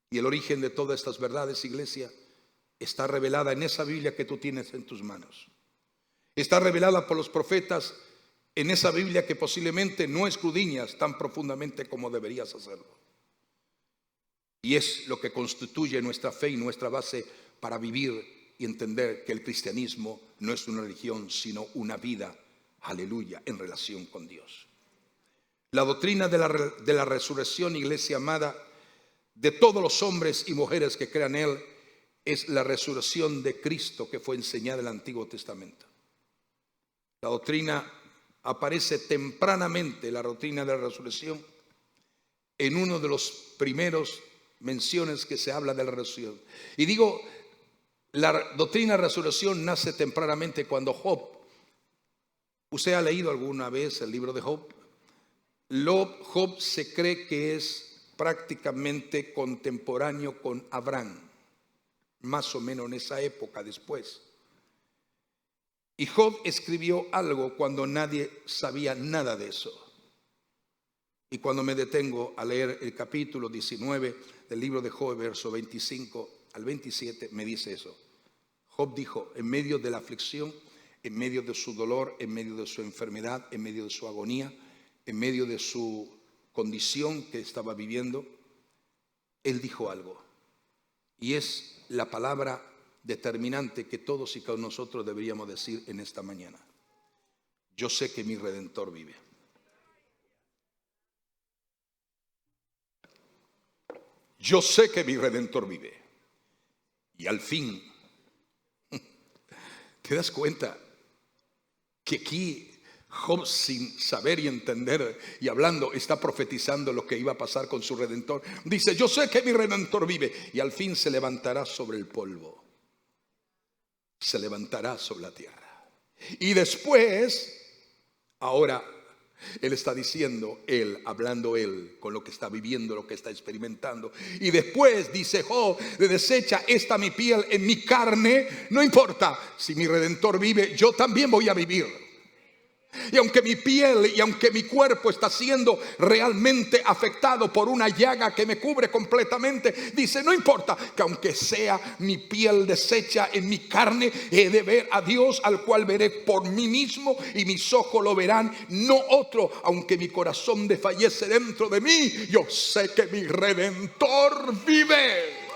Y el origen de todas estas verdades, iglesia, está revelada en esa Biblia que tú tienes en tus manos. Está revelada por los profetas en esa Biblia que posiblemente no escudriñas tan profundamente como deberías hacerlo. Y es lo que constituye nuestra fe y nuestra base para vivir y entender que el cristianismo no es una religión, sino una vida, aleluya, en relación con Dios. La doctrina de la resurrección, iglesia amada, de todos los hombres y mujeres que crean en Él, es la resurrección de Cristo que fue enseñada en el Antiguo Testamento. La doctrina aparece tempranamente, la doctrina de la resurrección, en uno de los primeros menciones que se habla de la resurrección. Y digo, la doctrina de la resurrección nace tempranamente cuando Job, ¿usted ha leído alguna vez el libro de Job? Job se cree que es prácticamente contemporáneo con Abraham, más o menos en esa época después. Y Job escribió algo cuando nadie sabía nada de eso. Y cuando me detengo a leer el capítulo 19 del libro de Job, verso 25 al 27, me dice eso. Job dijo, en medio de la aflicción, en medio de su dolor, en medio de su enfermedad, en medio de su agonía, en medio de su condición que estaba viviendo, él dijo algo. Y es la palabra determinante que todos y cada uno de nosotros deberíamos decir en esta mañana. Yo sé que mi Redentor vive. Yo sé que mi Redentor vive. Y al fin, ¿te das cuenta que aquí Job, sin saber y entender y hablando, está profetizando lo que iba a pasar con su Redentor? Dice, yo sé que mi Redentor vive y al fin se levantará sobre el polvo. Se levantará sobre la tierra. Y después, ahora, él está diciendo, él, hablando él, con lo que está viviendo, lo que está experimentando. Y después dice Job, desecha esta mi piel en mi carne, no importa, si mi Redentor vive, yo también voy a vivir. Y aunque mi piel y aunque mi cuerpo está siendo realmente afectado por una llaga que me cubre completamente, dice, no importa que aunque sea mi piel deshecha en mi carne, he de ver a Dios, al cual veré por mí mismo y mis ojos lo verán, no otro. Aunque mi corazón desfallece dentro de mí, yo sé que mi Redentor vive.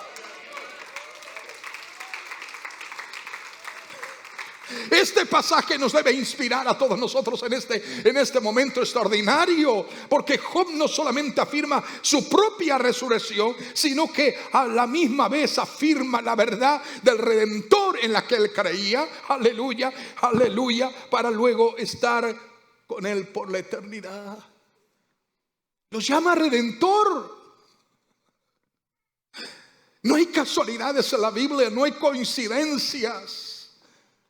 Este pasaje nos debe inspirar a todos nosotros en este momento extraordinario, porque Job no solamente afirma su propia resurrección, sino que a la misma vez afirma la verdad del Redentor en la que él creía, aleluya, aleluya, para luego estar con él por la eternidad. Los llama Redentor. No hay casualidades en la Biblia, no hay coincidencias.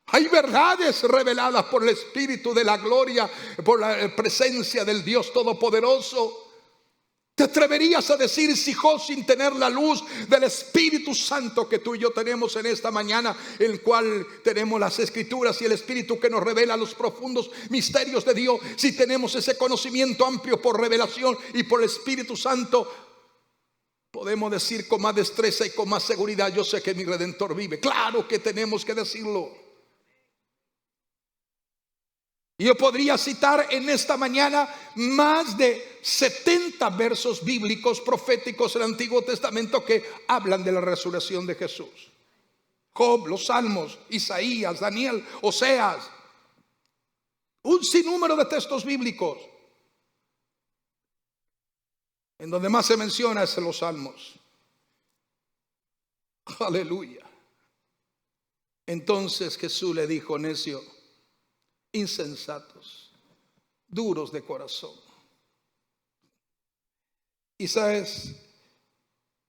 Hay verdades reveladas por el Espíritu de la gloria, por la presencia del Dios Todopoderoso. ¿Te atreverías a decir, si Job, sin tener la luz del Espíritu Santo que tú y yo tenemos en esta mañana, el cual tenemos las Escrituras y el Espíritu que nos revela los profundos misterios de Dios, si tenemos ese conocimiento amplio por revelación y por el Espíritu Santo, podemos decir con más destreza y con más seguridad, yo sé que mi Redentor vive? Claro que tenemos que decirlo. Y yo podría citar en esta mañana más de 70 versos bíblicos proféticos del Antiguo Testamento que hablan de la resurrección de Jesús. Job, los Salmos, Isaías, Daniel, Oseas, un sinnúmero de textos bíblicos. En donde más se menciona es en los Salmos. Aleluya. Entonces Jesús le dijo: necio, insensatos, duros de corazón. Y sabes,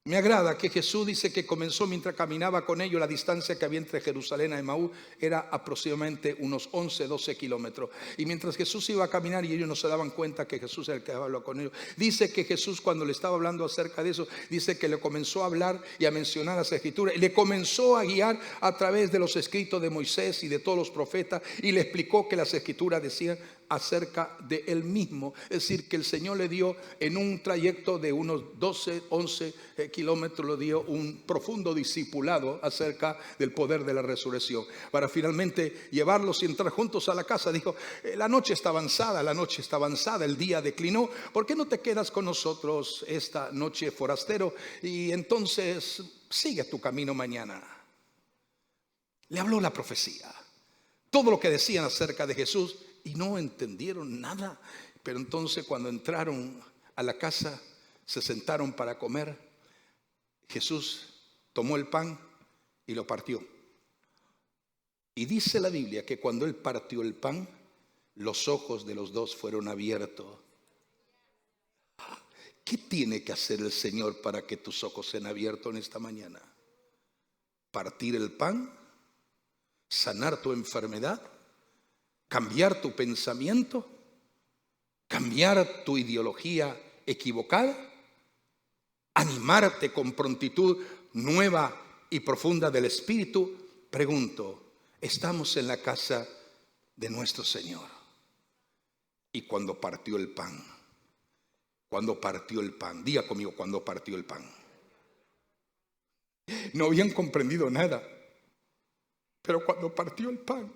me agrada que Jesús dice que comenzó mientras caminaba con ellos. La distancia que había entre Jerusalén y Emaús era aproximadamente unos 11, 12 kilómetros. Y mientras Jesús iba a caminar y ellos no se daban cuenta que Jesús era el que hablaba con ellos, dice que Jesús, cuando le estaba hablando acerca de eso, dice que le comenzó a hablar y a mencionar las escrituras. Y le comenzó a guiar a través de los escritos de Moisés y de todos los profetas. Y le explicó que las escrituras decían acerca de él mismo. Es decir, que el Señor le dio en un trayecto de unos 12, 11 kilómetros, le dio un profundo discipulado acerca del poder de la resurrección, para finalmente llevarlos y entrar juntos a la casa. Dijo: la noche está avanzada, el día declinó, ¿por qué no te quedas con nosotros esta noche, forastero? Y entonces sigue tu camino mañana. Le habló la profecía, todo lo que decían acerca de Jesús, y no entendieron nada. Pero entonces, cuando entraron a la casa, se sentaron para comer. Jesús tomó el pan y lo partió. Y dice la Biblia que cuando él partió el pan, los ojos de los dos fueron abiertos. ¿Qué tiene que hacer el Señor para que tus ojos sean abiertos en esta mañana? Partir el pan, sanar tu enfermedad, cambiar tu pensamiento, cambiar tu ideología equivocada, animarte con prontitud nueva y profunda del Espíritu. Pregunto, estamos en la casa de nuestro Señor. Y cuando partió el pan, diga conmigo, cuando partió el pan, no habían comprendido nada, pero cuando partió el pan,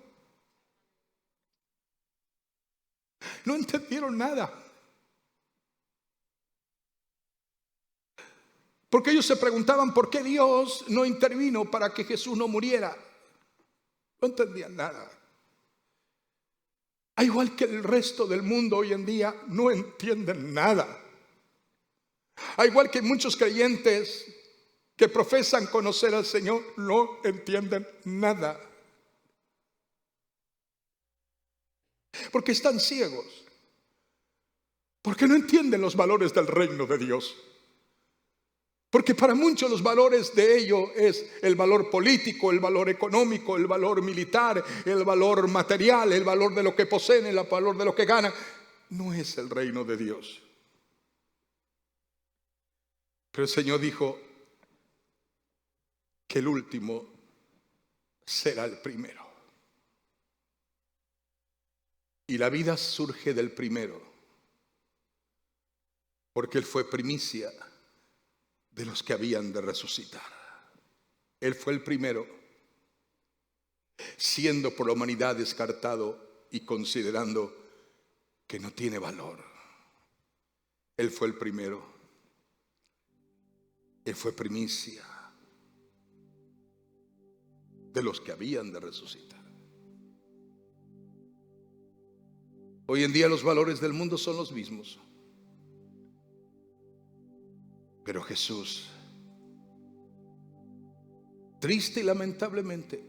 no entendieron nada. Porque ellos se preguntaban por qué Dios no intervino para que Jesús no muriera. No entendían nada. Al igual que el resto del mundo hoy en día, no entienden nada. Al igual que muchos creyentes que profesan conocer al Señor, no entienden nada. Porque están ciegos. Porque no entienden los valores del reino de Dios. Porque para muchos los valores de ello es el valor político, el valor económico, el valor militar, el valor material, el valor de lo que poseen, el valor de lo que ganan. No es el reino de Dios. Pero el Señor dijo que el último será el primero. Y la vida surge del primero, porque Él fue primicia de los que habían de resucitar. Él fue el primero, siendo por la humanidad descartado y considerando que no tiene valor. Él fue el primero. Él fue primicia de los que habían de resucitar. Hoy en día los valores del mundo son los mismos. Pero Jesús, triste y lamentablemente,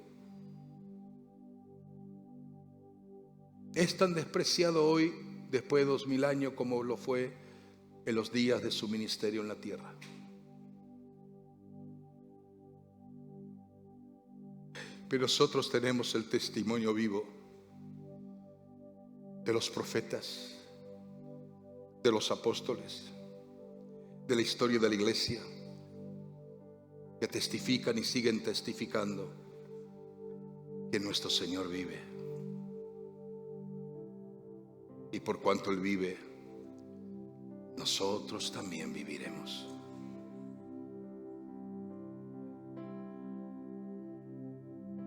es tan despreciado hoy, después de 2000 años, como lo fue en los días de su ministerio en la tierra. Pero nosotros tenemos el testimonio vivo de los profetas, de los apóstoles, de la historia de la iglesia, que testifican y siguen testificando que nuestro Señor vive. Y por cuanto Él vive, nosotros también viviremos.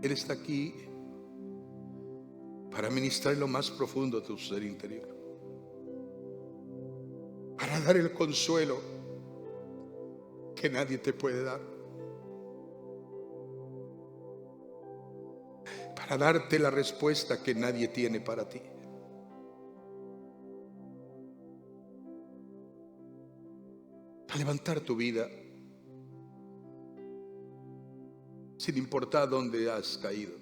Él está aquí para ministrar lo más profundo de tu ser interior, para dar el consuelo que nadie te puede dar. a darte la respuesta que nadie tiene para ti. A levantar tu vida sin importar dónde has caído.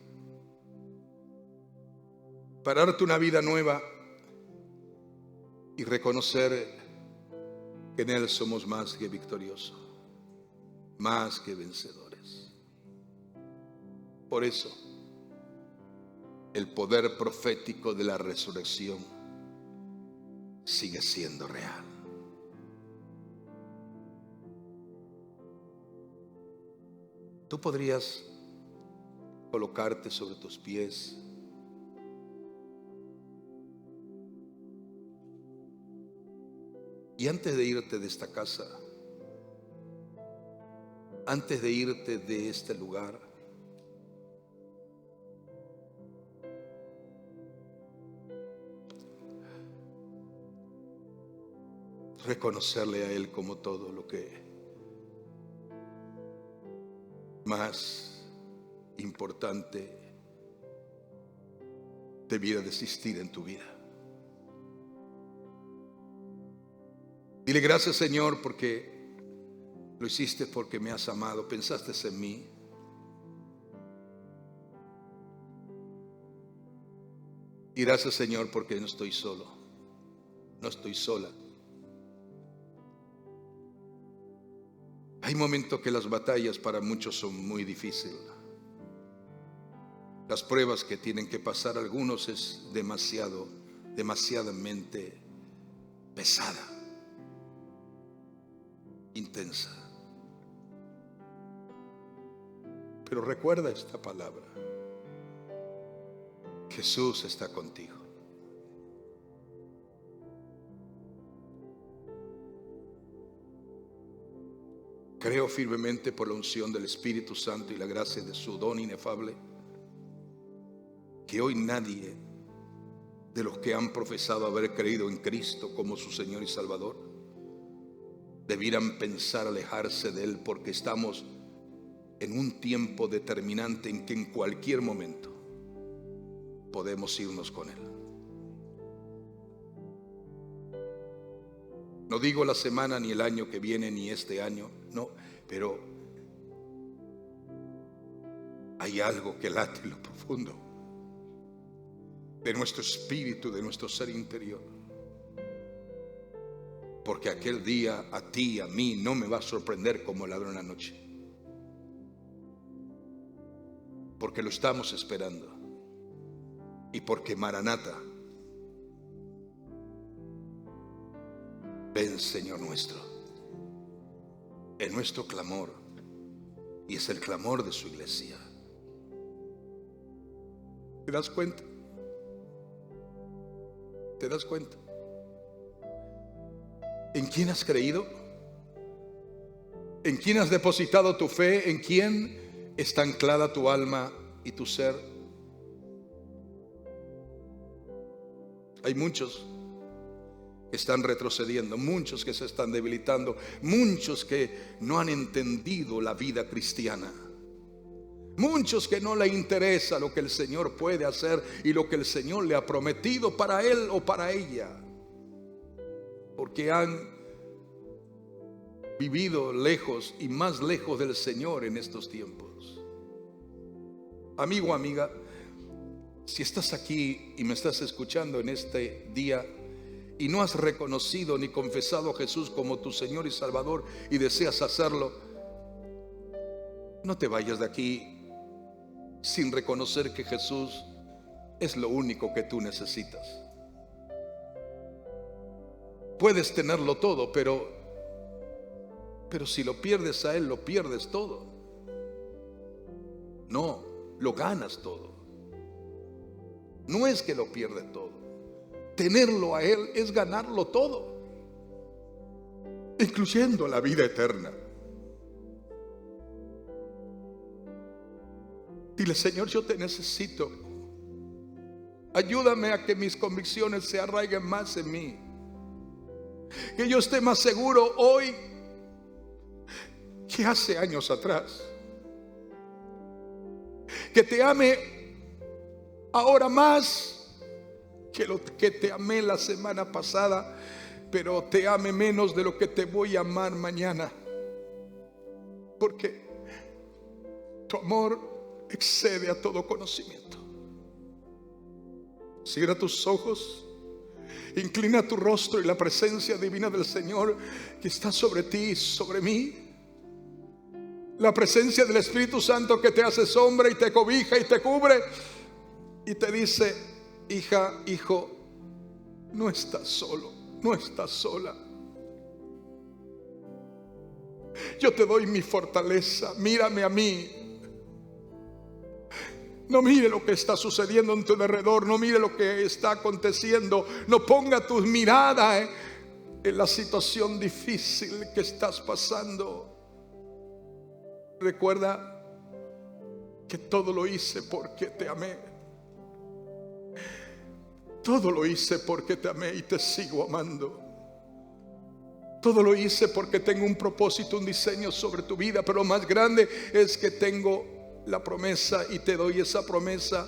Para darte una vida nueva y reconocer que en Él somos más que victoriosos, más que vencedores. Por eso, el poder profético de la resurrección sigue siendo real. Tú podrías colocarte sobre tus pies y antes de irte de esta casa, antes de irte de este lugar, reconocerle a Él como todo lo que más importante debiera de existir en tu vida. Dile gracias, Señor, porque lo hiciste, porque me has amado, pensaste en mí. Y gracias, Señor, porque no estoy solo, no estoy sola. Hay momentos que las batallas para muchos son muy difíciles. Las pruebas que tienen que pasar algunos es demasiadamente pesada, intensa. Pero recuerda esta palabra: Jesús está contigo. Creo firmemente por la unción del Espíritu Santo y la gracia de su don inefable, que hoy nadie de los que han profesado haber creído en Cristo como su Señor y Salvador debieran pensar alejarse de Él, porque estamos en un tiempo determinante en que en cualquier momento podemos irnos con Él. No digo la semana ni el año que viene ni este año, no, pero hay algo que late en lo profundo de nuestro espíritu, de nuestro ser interior. Porque aquel día a ti y a mí no me va a sorprender como ladrón en la noche. Porque lo estamos esperando. Y porque Maranata, ven, Señor nuestro, es nuestro clamor y es el clamor de su iglesia. ¿Te das cuenta? ¿Te das cuenta? ¿En quién has creído? ¿En quién has depositado tu fe? ¿En quién está anclada tu alma y tu ser? Hay muchos que están retrocediendo, muchos que se están debilitando, muchos que no han entendido la vida cristiana, muchos que no le interesa lo que el Señor puede hacer y lo que el Señor le ha prometido para él o para ella, porque han vivido lejos y más lejos del Señor en estos tiempos. Amigo, amiga, si estás aquí y me estás escuchando en este día y no has reconocido ni confesado a Jesús como tu Señor y Salvador y deseas hacerlo, no te vayas de aquí sin reconocer que Jesús es lo único que tú necesitas. Puedes tenerlo todo, pero si lo pierdes a Él, lo pierdes todo. No, lo ganas todo. No es que lo pierde todo. Tenerlo a Él es ganarlo todo, incluyendo la vida eterna. Dile: Señor, yo te necesito. Ayúdame a que mis convicciones se arraiguen más en mí, que yo esté más seguro hoy que hace años atrás, que te ame ahora más que lo que te amé la semana pasada, pero te ame menos de lo que te voy a amar mañana, porque tu amor excede a todo conocimiento. Cierra tus ojos, inclina tu rostro, y la presencia divina del Señor que está sobre ti y sobre mí, la presencia del Espíritu Santo que te hace sombra y te cobija y te cubre y te dice: hija, hijo, no estás solo, no estás sola. Yo te doy mi fortaleza, mírame a mí. No mire lo que está sucediendo en tu alrededor, no mire lo que está aconteciendo, no ponga tu mirada en la situación difícil que estás pasando. Recuerda que todo lo hice porque te amé. Todo lo hice porque te amé y te sigo amando. Todo lo hice porque tengo un propósito, un diseño sobre tu vida, pero lo más grande es que tengo la promesa y te doy esa promesa.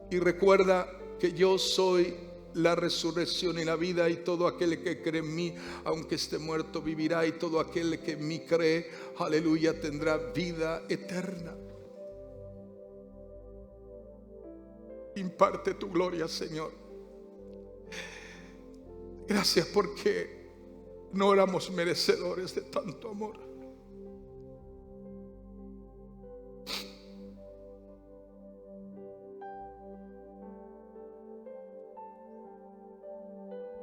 Y recuerda que yo soy la resurrección y la vida, y todo aquel que cree en mí, aunque esté muerto, vivirá, y todo aquel que en mí cree, aleluya, tendrá vida eterna. Imparte tu gloria, Señor. Gracias porque no éramos merecedores de tanto amor.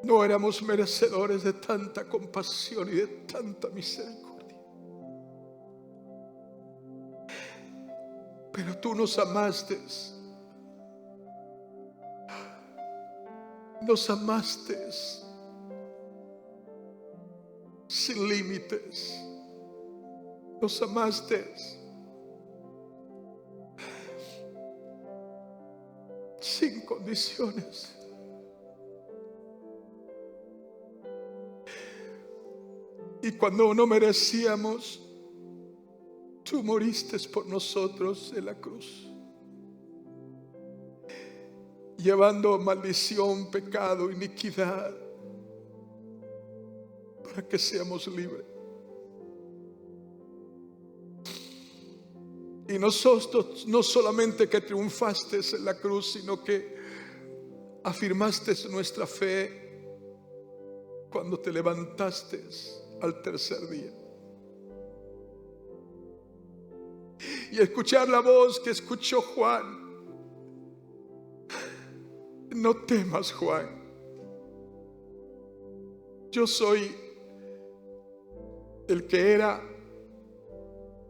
No éramos merecedores de tanta compasión y de tanta misericordia. Pero tú nos amaste. Nos amaste sin límites. Nos amaste sin condiciones. Y cuando no merecíamos, tú moriste por nosotros en la cruz, llevando maldición, pecado, iniquidad, para que seamos libres. Y nosotros no solamente que triunfaste en la cruz, sino que afirmaste nuestra fe cuando te levantaste al tercer día. Y escuchar la voz que escuchó Juan: no temas, Juan, yo soy el que era,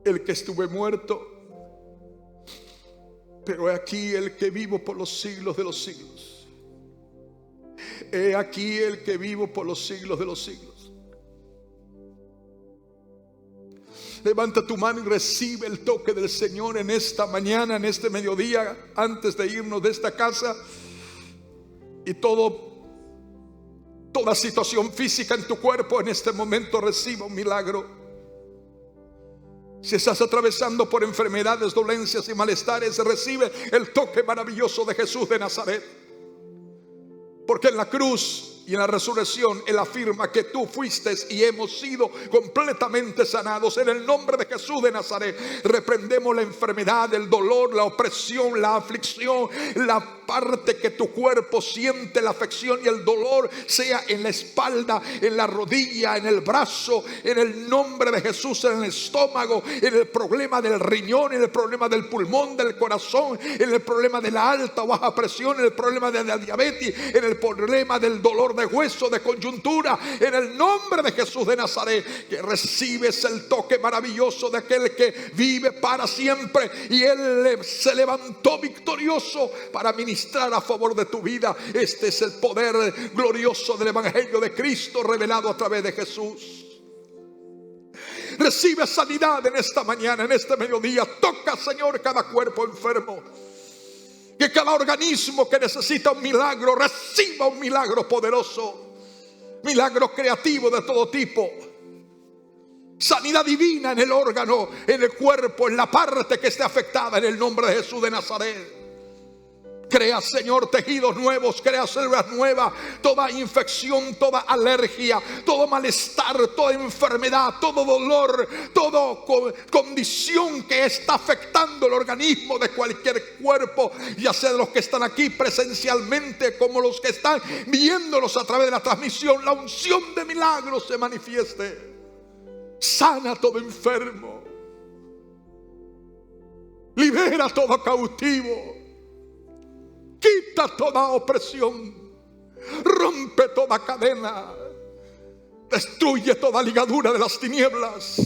el que estuve muerto, pero he aquí el que vivo por los siglos de los siglos. He aquí el que vivo por los siglos de los siglos. Levanta tu mano y recibe el toque del Señor en esta mañana, en este mediodía, antes de irnos de esta casa. Y toda situación física en tu cuerpo en este momento reciba un milagro. Si estás atravesando por enfermedades, dolencias y malestares, recibe el toque maravilloso de Jesús de Nazaret. Porque en la cruz y en la resurrección Él afirma que tú fuiste y hemos sido completamente sanados. En el nombre de Jesús de Nazaret reprendemos la enfermedad, el dolor, la opresión, la aflicción, la parte que tu cuerpo siente, la afección y el dolor, sea en la espalda, en la rodilla, en el brazo, en el nombre de Jesús, en el estómago, en el problema del riñón, en el problema del pulmón, del corazón, en el problema de la alta o baja presión, en el problema de la diabetes, en el problema del dolor de hueso, de coyuntura. En el nombre de Jesús de Nazaret, que recibes el toque maravilloso de aquel que vive para siempre, y Él se levantó victorioso para ministrar a favor de tu vida. Este es el poder glorioso del Evangelio de Cristo revelado a través de Jesús. Recibe sanidad en esta mañana, en este mediodía. Toca, Señor, cada cuerpo enfermo. Que cada organismo que necesita un milagro reciba un milagro poderoso, milagro creativo de todo tipo. Sanidad divina en el órgano, en el cuerpo, en la parte que esté afectada, en el nombre de Jesús de Nazaret. Crea, Señor, tejidos nuevos, crea células nuevas. Toda infección, toda alergia, todo malestar, toda enfermedad, todo dolor, toda condición que está afectando el organismo de cualquier cuerpo, ya sea de los que están aquí presencialmente como los que están viéndolos a través de la transmisión, la unción de milagros se manifieste. Sana todo enfermo, libera todo cautivo, quita toda opresión, rompe toda cadena, destruye toda ligadura de las tinieblas,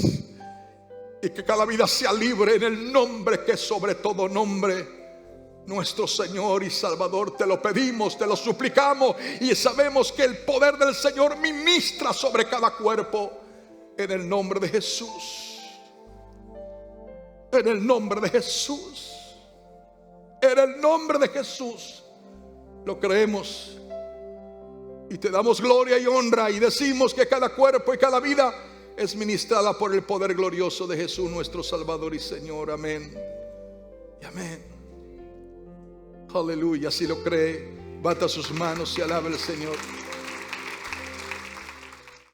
y que cada vida sea libre en el nombre que es sobre todo nombre, nuestro Señor y Salvador. Te lo pedimos, te lo suplicamos, y sabemos que el poder del Señor ministra sobre cada cuerpo, en el nombre de Jesús, en el nombre de Jesús. En el nombre de Jesús lo creemos y te damos gloria y honra, y decimos que cada cuerpo y cada vida es ministrada por el poder glorioso de Jesús, nuestro Salvador y Señor. Amén y amén. Aleluya. Si lo cree, bata sus manos y alabe al Señor.